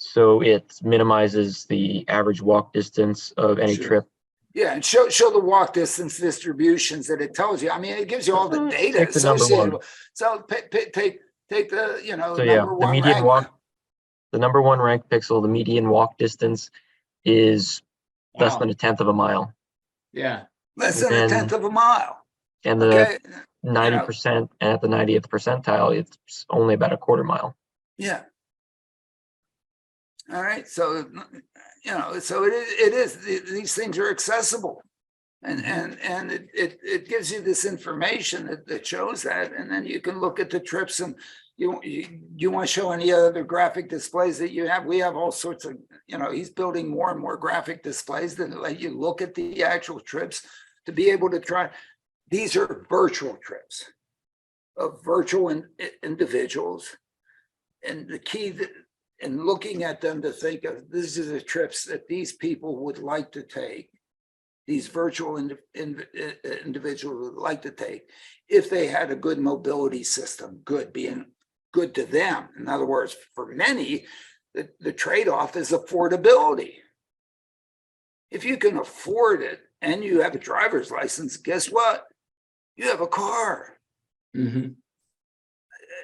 So it minimizes the average walk distance of any trip. Yeah, and show the walk distance distributions that it tells you. I mean, it gives you all the data Take the number associated. one. So take the, you know, So yeah, number the one median rank. walk, the number one ranked pixel, the median walk distance is less than 1/10 of a mile. Yeah. Less than 1/10 of a mile. And the 90% and at the 90th percentile, it's only about 1/4 mile. Yeah. All right. So, you know, so it is these things are accessible. And it gives you this information that shows that, and then you can look at the trips. And you want to show any other graphic displays that you have? We have all sorts of, you know, he's building more and more graphic displays that let you look at the actual trips to be able to try. These are virtual trips of virtual individuals, and the key in looking at them to think of these are the trips that these people would like to take. These virtual individuals would like to take if they had a good mobility system, good being good to them. In other words, for many, the trade-off is affordability. If you can afford it and you have a driver's license, guess what? You have a car. Mm-hmm.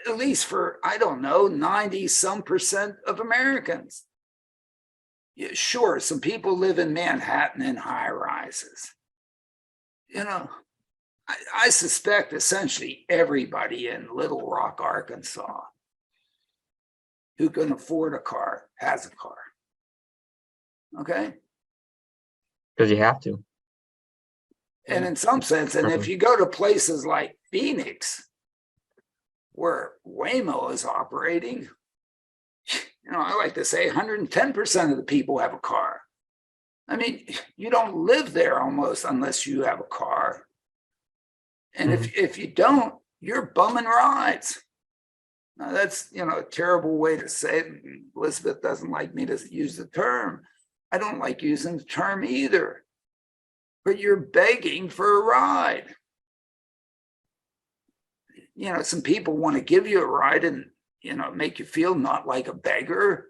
At least for, I don't know, 90% of Americans. Yeah, sure, some people live in Manhattan in high rises. You know, I suspect essentially everybody in Little Rock, Arkansas, who can afford a car has a car. Okay? Because you have to. And in some sense, and if you go to places like Phoenix, where Waymo is operating, I like to say 110% of the people have a car. I mean, you don't live there almost unless you have a car. And if you don't, you're bumming rides. Now that's, a terrible way to say it. Elizabeth doesn't like me to use the term. I don't like using the term either. But you're begging for a ride. Some people want to give you a ride and, make you feel not like a beggar.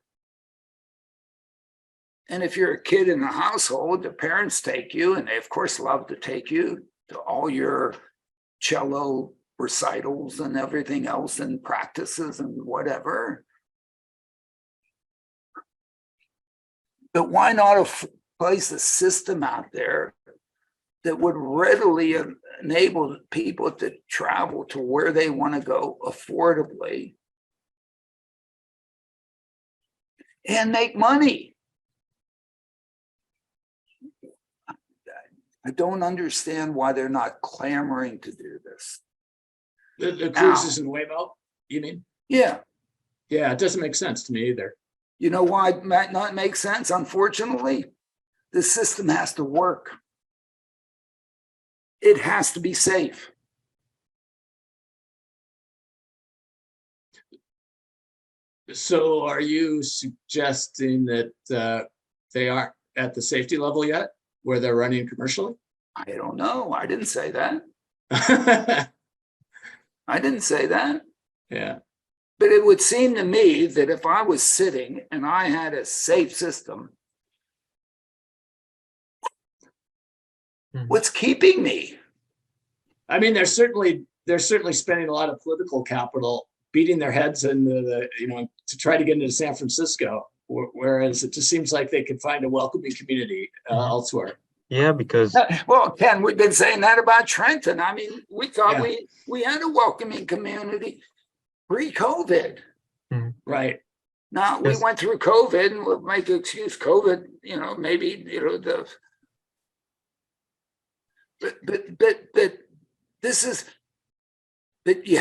And if you're a kid in the household, the parents take you, and they, of course, love to take you to all your cello recitals and everything else and practices and whatever. But why not place a system out there that would readily enable people to travel to where they want to go affordably and make money? I don't understand why they're not clamoring to do this. The cruises in Waymo, you mean? Yeah. Yeah, it doesn't make sense to me either. You know why it might not make sense? Unfortunately, the system has to work. It has to be safe. So are you suggesting that they aren't at the safety level yet, where they're running commercially? I don't know. I didn't say that. I didn't say that. Yeah. But it would seem to me that if I was sitting and I had a safe system, what's keeping me? I mean, they're certainly spending a lot of political capital beating their heads in to try to get into San Francisco, whereas it just seems like they could find a welcoming community elsewhere. Yeah, because Well, Ken, we've been saying that about Trenton. I mean, we thought we had a welcoming community pre-COVID. Right. Now we went through COVID, and we'll make an excuse. COVID, maybe the. But this is. But you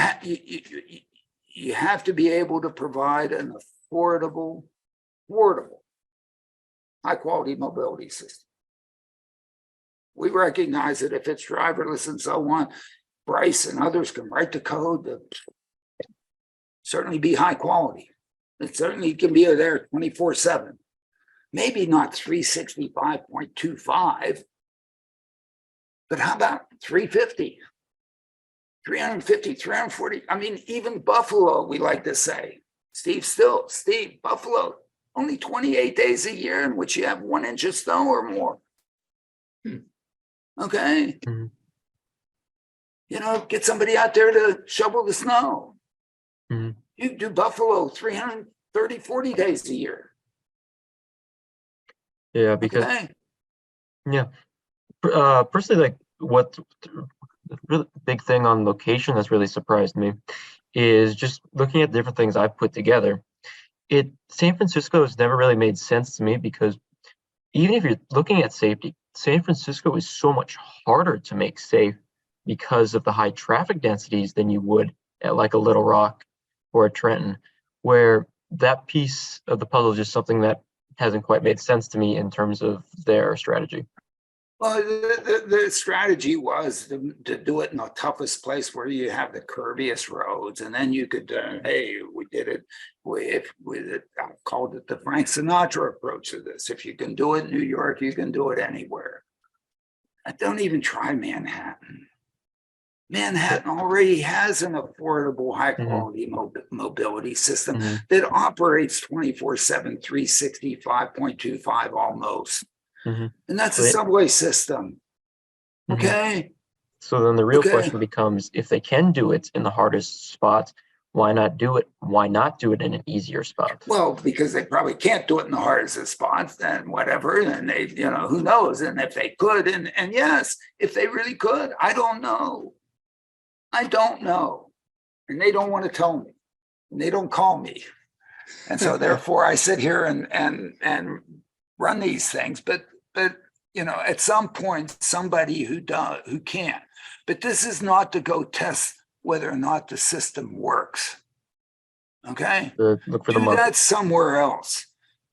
have to be able to provide an affordable, high quality mobility system. We recognize that if it's driverless and so on, Bryce and others can write the code to certainly be high quality. It certainly can be there 24/7. Maybe not 365.25, but how about 350, 350, 340? I mean, even Buffalo, we like to say, Steve, Buffalo, only 28 days a year in which you have 1 inch of snow or more. Okay. Get somebody out there to shovel the snow. You do Buffalo 330, 40 days a year. Yeah, because personally, like what the really big thing on location that's really surprised me is just looking at different things I've put together. San Francisco has never really made sense to me because even if you're looking at safety, San Francisco is so much harder to make safe because of the high traffic densities than you would at like a Little Rock or a Trenton, where that piece of the puzzle is just something that hasn't quite made sense to me in terms of their strategy. Well, the strategy was to do it in the toughest place where you have the curviest roads, and then you could, we did it. I called it the Frank Sinatra approach to this. If you can do it in New York, you can do it anywhere. Don't even try Manhattan. Manhattan already has an affordable, high-quality mobility system that operates 24/7, 365.25 almost. And that's a subway system. Okay. So then the real question becomes, if they can do it in the hardest spots, why not do it? Why not do it in an easier spot? Well, because they probably can't do it in the hardest of spots and whatever. And they, who knows? And if they could, and yes, if they really could, I don't know. And they don't want to tell me. And they don't call me. And so therefore I sit here and run these things. But at some point, somebody who can. But this is not to go test whether or not the system works. Okay? Look for the Do market. that somewhere else.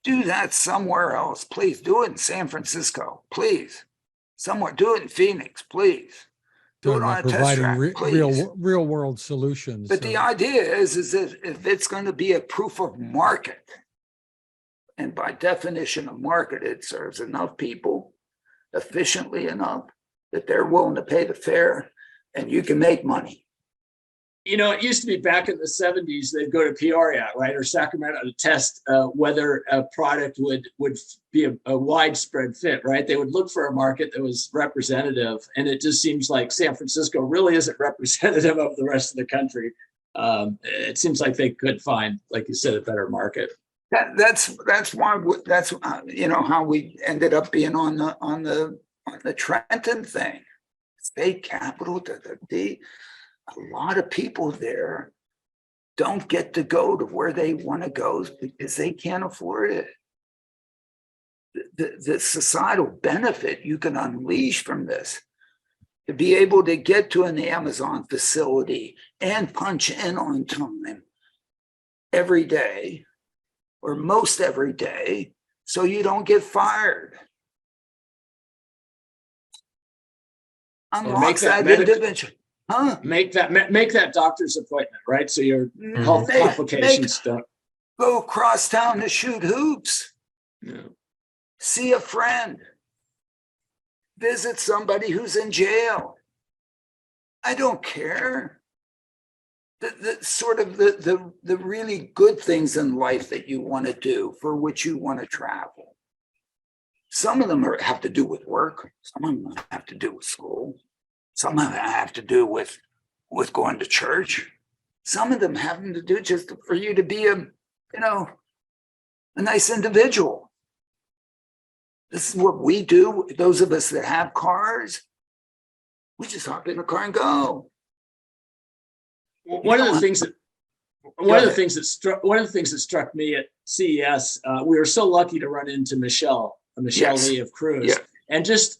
Do that somewhere else. Please do it in San Francisco. Please. Somewhere. Do it in Phoenix. Please. Do it Talking on about a test providing track. Please. real world solutions. But the idea is that if it's going to be a proof of market, and by definition of market, it serves enough people efficiently enough that they're willing to pay the fare and you can make money. It used to be back in the 70s, they'd go to Peoria, right, or Sacramento to test whether a product would be a widespread fit, right? They would look for a market that was representative. And it just seems like San Francisco really isn't representative of the rest of the country. It seems like they could find, like you said, a better market. That's why that's how we ended up being on the Trenton thing, state capital. A lot of people there don't get to go to where they want to go because they can't afford it. The societal benefit you can unleash from this, to be able to get to an Amazon facility and punch in on time every day, or most every day, so you don't get fired. Unlocks that individual. Huh? Make that doctor's appointment, right? So your health complications don't go across town to shoot hoops. Yeah. See a friend. Visit somebody who's in jail. I don't care. The really good things in life that you want to do, for which you want to travel. Some of them have to do with work. Some of them have to do with school. Some of them have to do with going to church. Some of them have to do just for you to be a nice individual. This is what we do. Those of us that have cars, we just hop in the car and go. One of the things that struck me at CES, we were so lucky to run into Michelle Yes. Lee of Cruise, Yeah. and just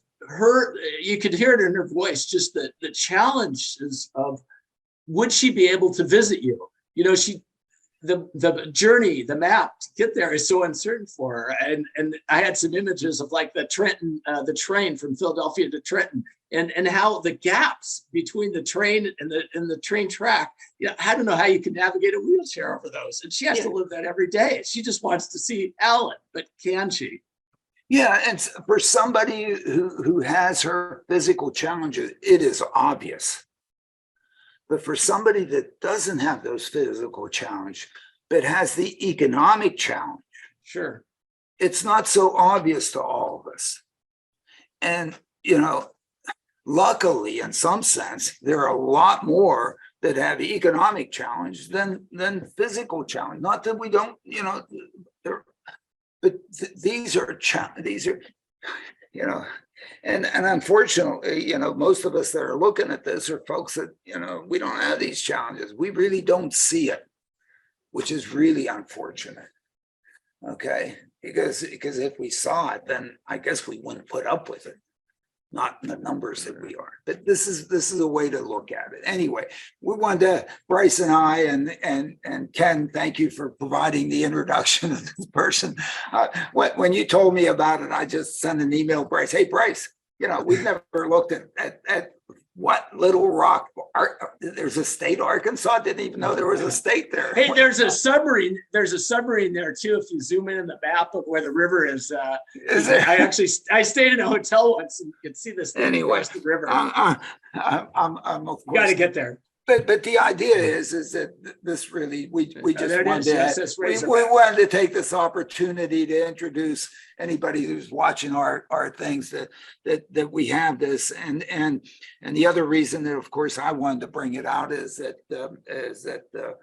you could hear it in her voice, just the challenges of, would she be able to visit you? The journey, the map to get there is so uncertain for her. And I had some images of like the Trenton, the train from Philadelphia to Trenton, and how the gaps between the train and the train track. I don't know how you can navigate a wheelchair over those. And she has to live that every day. She just wants to see Alan, but can she? Yeah, and for somebody who has her physical challenges, it is obvious. But for somebody that doesn't have those physical challenges, but has the economic challenge, Sure, it's not so obvious to all of us. And, luckily, in some sense, there are a lot more that have economic challenge than physical challenge. Not that we don't, but these are, and unfortunately, most of us that are looking at this are folks that, we don't have these challenges. We really don't see it, which is really unfortunate. Okay, because if we saw it, then I guess we wouldn't put up with it. Not in the numbers that we are, but this is a way to look at it. Anyway, we wanted to, Bryce and I and Ken, thank you for providing the introduction of this person. When you told me about it, I just sent an email, Bryce. Hey, Bryce, we've never looked at what Little Rock, there's a state, Arkansas. Didn't even know there was a state there. Hey, there's a submarine there too. If you zoom in the map of where the river is, Is there? I stayed in a hotel once and you could see this thing across the river. I'm of You got to course. get there. But the idea is that this really, we just There it wanted is, to, USS we Razorback. wanted to take this opportunity to introduce anybody who's watching our things that we have this, and the other reason that, of course, I wanted to bring it out is that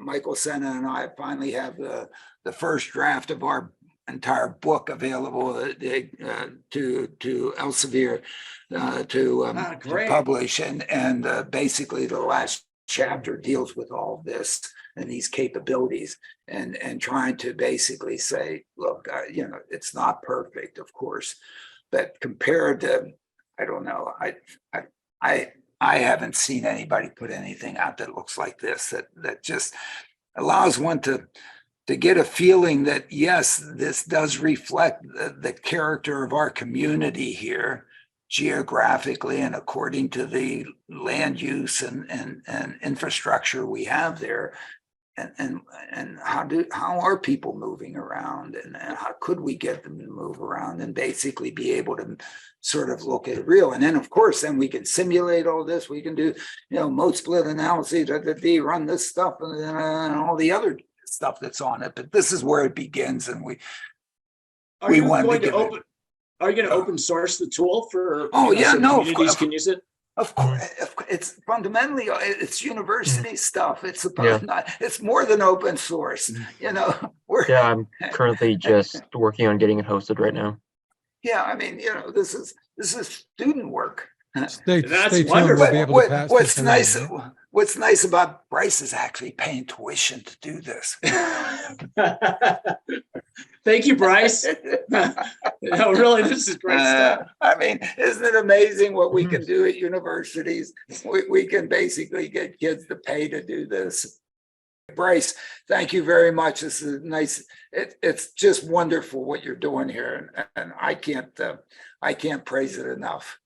Michael Senna and I finally have the first draft of our entire book available to Elsevier to Great. publish, and basically the last chapter deals with all this and these capabilities, and trying to basically say, look, it's not perfect, of course, but compared to, I don't know, I haven't seen anybody put anything out that looks like this, that just allows one to get a feeling that, yes, this does reflect the character of our community here, geographically and according to the land use and infrastructure we have there. And how are people moving around, and how could we get them to move around and basically be able to sort of look at it real? And then of course, then we can simulate all this. We can do, mode split analysis, run this stuff and all the other stuff that's on it. But this is where it begins, and Are you want going to to give open? Are you going to open source the tool for? Oh, yeah, so no, of communities course. can use it. Of course, it's fundamentally, it's university stuff. It's Yeah. it's more than open source. Yeah, I'm currently just working on getting it hosted right now. Yeah, I mean, this is student work. Stay That's tuned. wonderful. We'll be able to pass What's this nice? along, right? What's nice about Bryce is actually paying tuition to do this. Thank you, Bryce. No, really, this is great stuff. I mean, isn't it amazing what we can do at universities? We can basically get kids to pay to do this. Bryce, thank you very much. This is nice. It's just wonderful what you're doing here, and I can't praise it enough.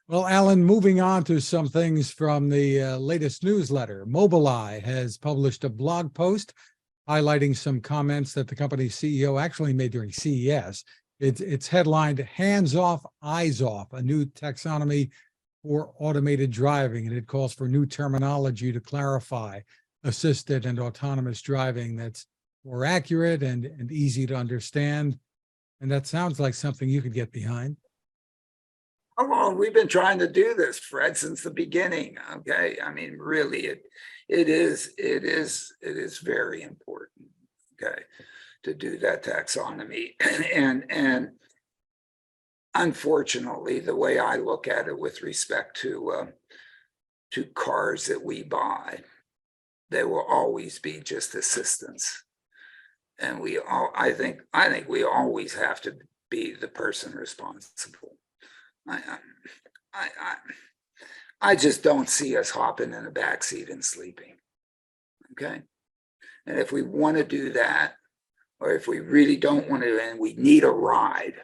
Well, Alan, moving on to some things from the latest newsletter. Mobileye has published a blog post highlighting some comments that the company's CEO actually made during CES. It's headlined "Hands Off, Eyes Off," a new taxonomy for automated driving, and it calls for new terminology to clarify assisted and autonomous driving that's more accurate and easy to understand. And that sounds like something you could get behind. How long we've been trying to do this, Fred, since the beginning. Okay, I mean, really, it is very important. Okay, to do that taxonomy, and unfortunately, the way I look at it with respect to cars that we buy, they will always be just assistants, and I think we always have to be the person responsible. I just don't see us hopping in the backseat and sleeping. Okay. And if we want to do that, or if we really don't want to, and we need a ride,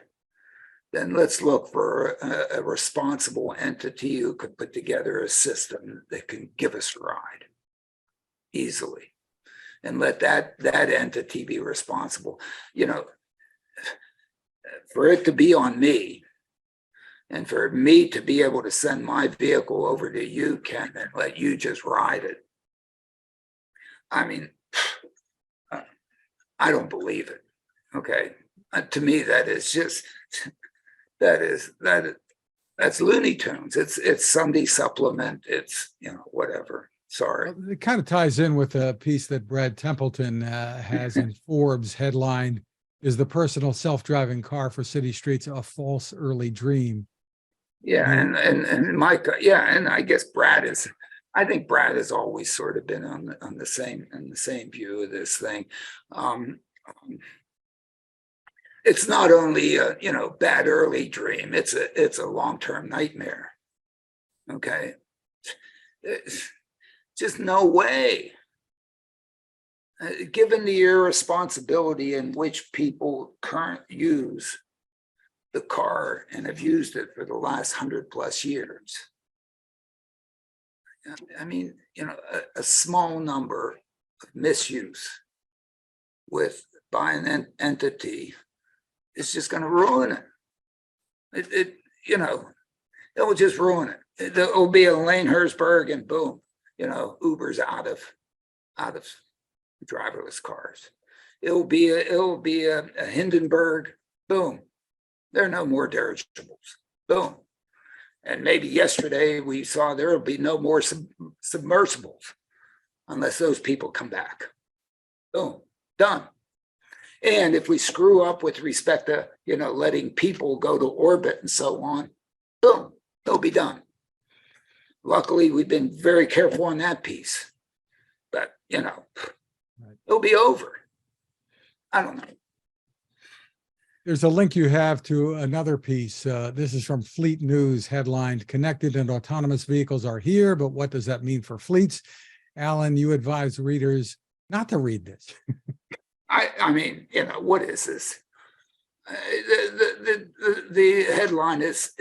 then let's look for a responsible entity who could put together a system that can give us a ride easily, and let that entity be responsible. For it to be on me, and for me to be able to send my vehicle over to you, Ken, and let you just ride it. I mean, I don't believe it. Okay. To me, that is just, that's Looney Tunes. It's Sunday supplement. It's, whatever. Sorry. It kind of ties in with a piece that Brad Templeton has in Forbes, headlined, "Is the personal self-driving car for city streets a false early dream?" Yeah, and Mike, yeah, and I guess I think Brad has always sort of been on the same view of this thing. It's not only a bad early dream; it's a long-term nightmare. Okay, it's just no way. Given the irresponsibility in which people use the car and have used it for the last 100+ years. I mean, a small number of misuse by an entity is just going to ruin it. It will just ruin it. There will be a Lane Herzberg, and boom, Uber's out of driverless cars. It will be a Hindenburg, boom. There are no more dirigibles. Boom. And maybe yesterday we saw there will be no more submersibles unless those people come back. Boom. Done. And if we screw up with respect to, letting people go to orbit and so on, boom, they'll be done. Luckily, we've been very careful on that piece. But, it'll be over. I don't know. There's a link you have to another piece. This is from Fleet News, headlined, "Connected and autonomous vehicles are here, but what does that mean for fleets?" Alan, you advise readers not to read this. I mean, you know, what is this? The headline is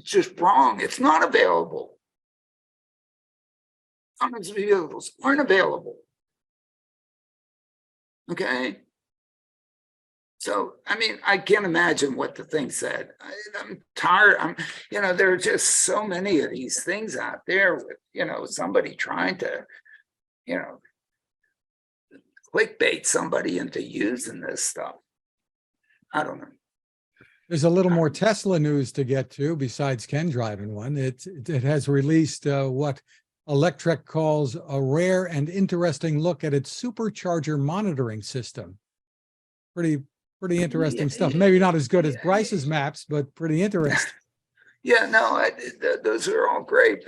just wrong. It's not available. Autonomous vehicles aren't available. Okay. So, I mean, I can't imagine what the thing said. I'm tired. You know, there are just so many of these things out there with, you know, somebody trying to, you know, clickbait somebody into using this stuff. I don't know. There's a little more Tesla news to get to besides Ken driving one. It has released what Electrek calls a rare and interesting look at its supercharger monitoring system. Pretty interesting stuff. Maybe not as good as Bryce's maps, but pretty interesting. Yeah, no, those are all great.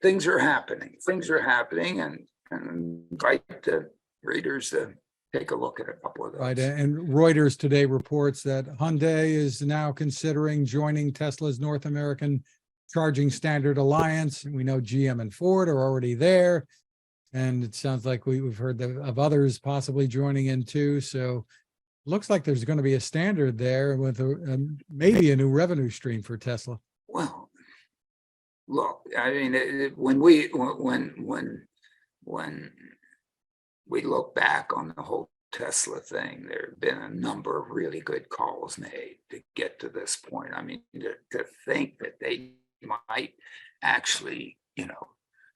Things are happening. Things are happening, and invite the readers to take a look at a couple of those. Right, and Reuters today reports that Hyundai is now considering joining Tesla's North American Charging Standard Alliance. We know GM and Ford are already there, and it sounds like we've heard of others possibly joining in too. So looks like there's going to be a standard there with maybe a new revenue stream for Tesla. Well, look, I mean, when we look back on the whole Tesla thing, there have been a number of really good calls made to get to this point. I mean, to think that they might actually, you know,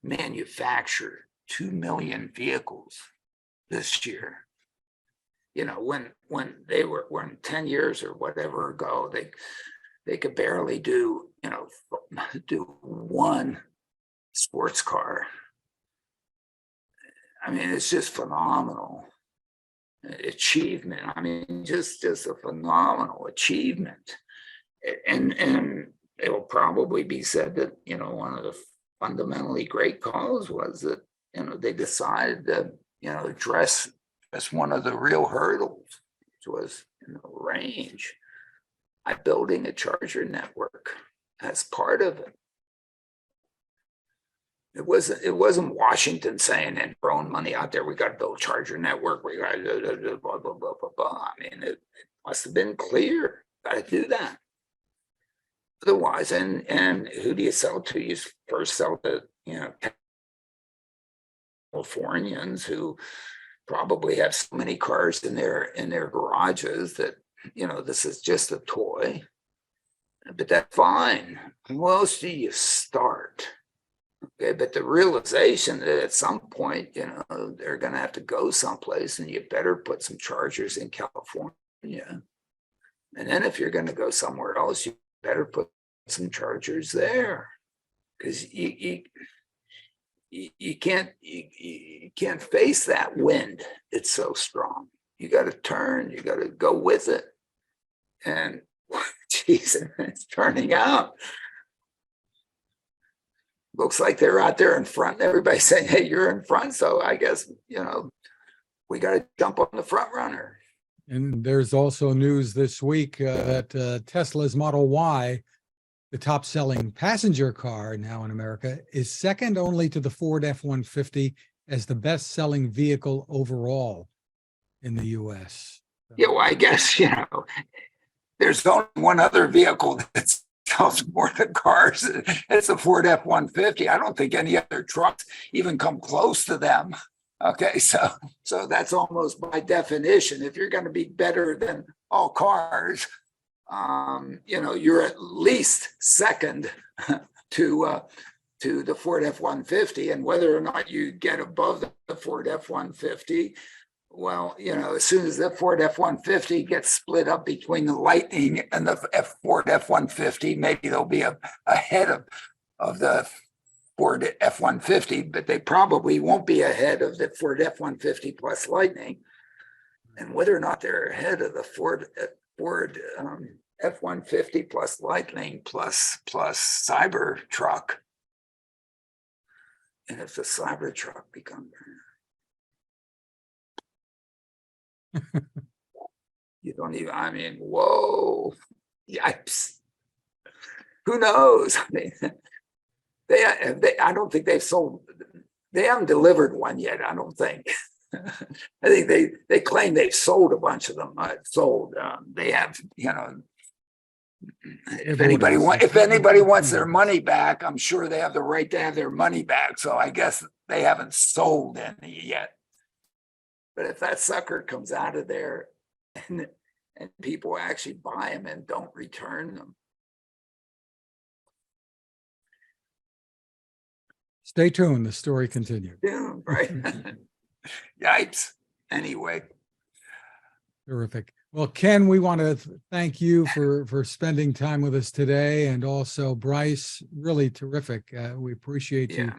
manufacture 2 million vehicles this year. You know, when 10 years or whatever ago, they could barely do, you know, do one sports car. I mean, it's just phenomenal achievement. I mean, just a phenomenal achievement. And it will probably be said that, you know, one of the fundamentally great calls was that, you know, they decided to, you know, address one of the real hurdles, which was, you know, range, by building a charger network as part of it. It wasn't Washington saying and throwing money out there, we got to build a charger network, we got to blah, blah, blah, blah, blah. I mean, it must have been clear, got to do that. Otherwise, and who do you sell to? You first sell to, you know, Californians who probably have so many cars in their garages that, you know, this is just a toy. But that's fine. Who else do you start? Okay, but the realization that at some point, you know, they're going to have to go someplace, and you better put some chargers in California. And then if you're going to go somewhere else, you better put some chargers there, because you can't face that wind. It's so strong. You got to turn. You got to go with it. And geez, it's turning out. Looks like they're out there in front. Everybody's saying, "Hey, you're in front." So I guess, you know, we got to jump on the front runner. And there's also news this week that Tesla's Model Y, the top selling passenger car now in America, is second only to the Ford F-150 as the best selling vehicle overall in the US. Yeah, well, I guess, you know, there's only one other vehicle that sells more than cars. It's the Ford F-150. I don't think any other trucks even come close to them. Okay, so that's almost by definition. If you're going to be better than all cars, you know, you're at least second to the Ford F-150, and whether or not you get above the Ford F-150, well, you know, as soon as the Ford F-150 gets split up between the Lightning and the Ford F-150, maybe they'll be ahead of the Ford F-150, but they probably won't be ahead of the Ford F-150 plus Lightning. And whether or not they're ahead of the Ford F-150 plus Lightning plus Cybertruck, and if the Cybertruck becomes You don't even, I mean, whoa, yipes. Who knows? I mean, I don't think they've sold, they haven't delivered one yet, I don't think. I think they claim they've sold a bunch of them. They have, you know, if anybody wants their money back, I'm sure they have the right to have their money back. So I guess they haven't sold any yet. But if that sucker comes out of there and people actually buy them and don't return them. Stay tuned. The story continues. Yeah, right. Yipes. Anyway. Terrific. Well, Ken, we want to thank you for spending time with us today, and also Bryce, really terrific. We appreciate you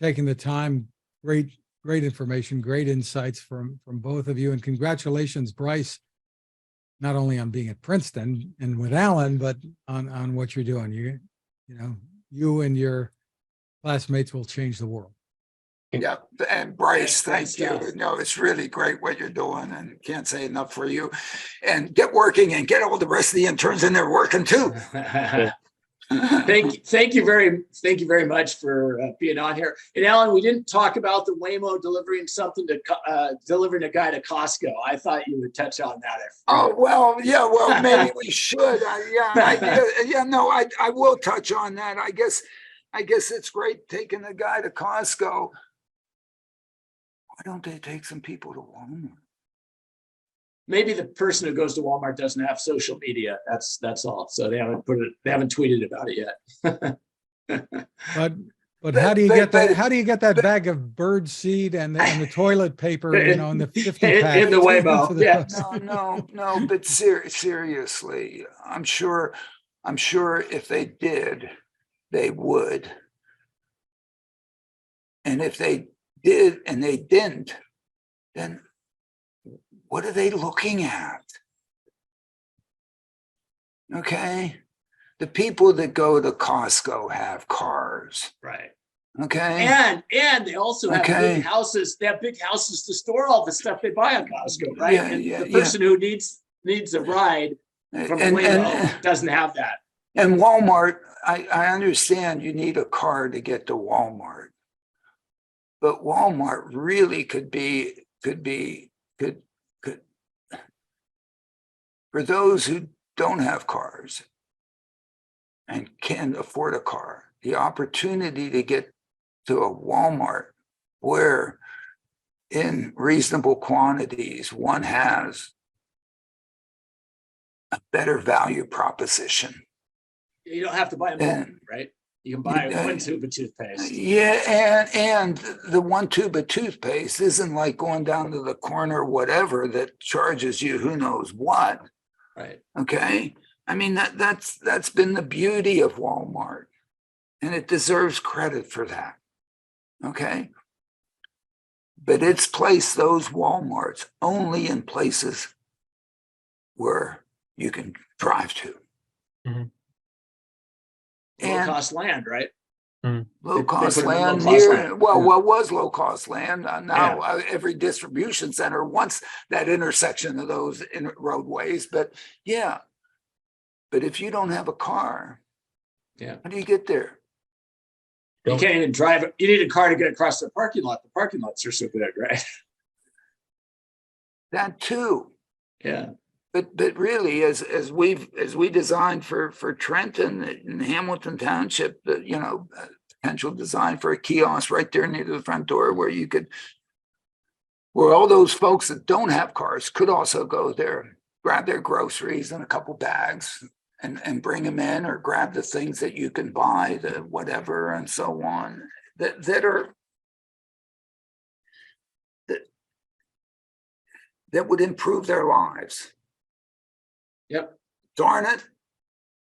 taking the time. Great information, great insights from both of you, and congratulations, Bryce, not only on being at Princeton and with Alan, but on what you're doing. You know, you and your classmates will change the world. Yeah, and Bryce, thank you. No, it's really great what you're doing, and can't say enough for you. And get working, and get all the rest of the interns in there working too. Thank you very much for being on here. And Alan, we didn't talk about the Waymo delivering delivering a guy to Costco. I thought you would touch on that. Oh well, yeah, well maybe we should. I will touch on that. I guess it's great taking the guy to Costco. Why don't they take some people to Walmart? Maybe the person who goes to Walmart doesn't have social media. That's all. So they haven't tweeted about it yet. But how do you get that? How do you get that bag of bird seed and the toilet paper, you know, in the 50 pack in the Waymo? Yeah. No. But seriously, I'm sure if they did, they would. And if they did and they didn't, then what are they looking at? Okay. The people that go to Costco have cars. Right. Okay. And they also have big houses. They have big houses to store all the stuff they buy at Costco, right? The person who needs a ride from Waymo doesn't have that. And Walmart, I understand you need a car to get to Walmart. But Walmart really could for those who don't have cars and can't afford a car, the opportunity to get to a Walmart where in reasonable quantities, one has a better value proposition. You don't have to buy them, right? You can buy one tube of toothpaste. Yeah, and the one tube of toothpaste isn't like going down to the corner, whatever, that charges you who knows what. Right. Okay. I mean, that's been the beauty of Walmart, and it deserves credit for that. Okay. But it's placed those Walmarts only in places where you can drive to. Mm-hmm. Low cost land, right? Low cost land near, well, what was low cost land? Now every distribution center wants that intersection of those roadways. But but if you don't have a car, how do you get there? You can't even drive. You need a car to get across the parking lot. The parking lots are so big, right? That too. Yeah. But really, as we designed for Trenton in Hamilton Township, potential design for a kiosk right there near the front door where all those folks that don't have cars could also go there, grab their groceries and a couple bags and bring them in, or grab the things that you can buy, the whatever and so on, that would improve their lives. Yep. Darn it.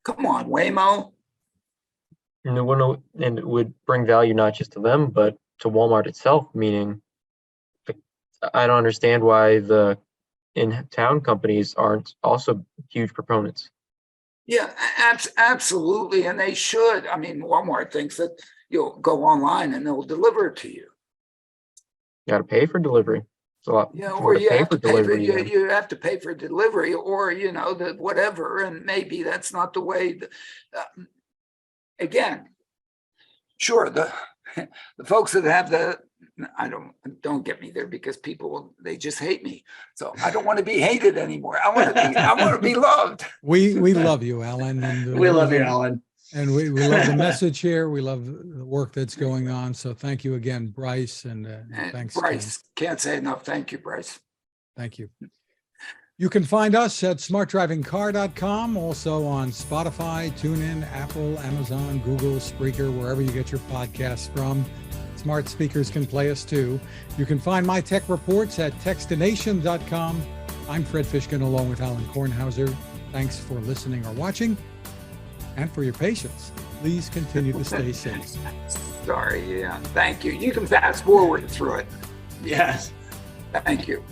Come on, Waymo. And it would bring value not just to them, but to Walmart itself, meaning I don't understand why the in-town companies aren't also huge proponents. Yeah, absolutely. And they should. I mean, Walmart thinks that you'll go online and they'll deliver it to you. You got to pay for delivery. It's a lot You know, more or to you pay have for to pay for, delivery. even. you have to pay for delivery, or, you know, the whatever, and maybe that's not the way. Again, sure, the folks that have don't get me there, because people, they just hate me. So I don't want to be hated anymore. I want to be loved. We love you, Alan, and We love you, Alan. And we love the message here. We love the work that's going on. So thank you again, Bryce, and And thanks, Ken. Bryce, can't say enough. Thank you, Bryce. Thank you. You can find us at smartdrivingcar.com, also on Spotify, TuneIn, Apple, Amazon, Google, Spreaker, wherever you get your podcasts from. Smart speakers can play us too. You can find my tech reports at techstination.com. I'm Fred Fishkin along with Alan Kornhauser. Thanks for listening or watching, and for your patience. Please continue to stay safe. Sorry, yeah. Thank you. You can fast forward through it. Yes. Thank you.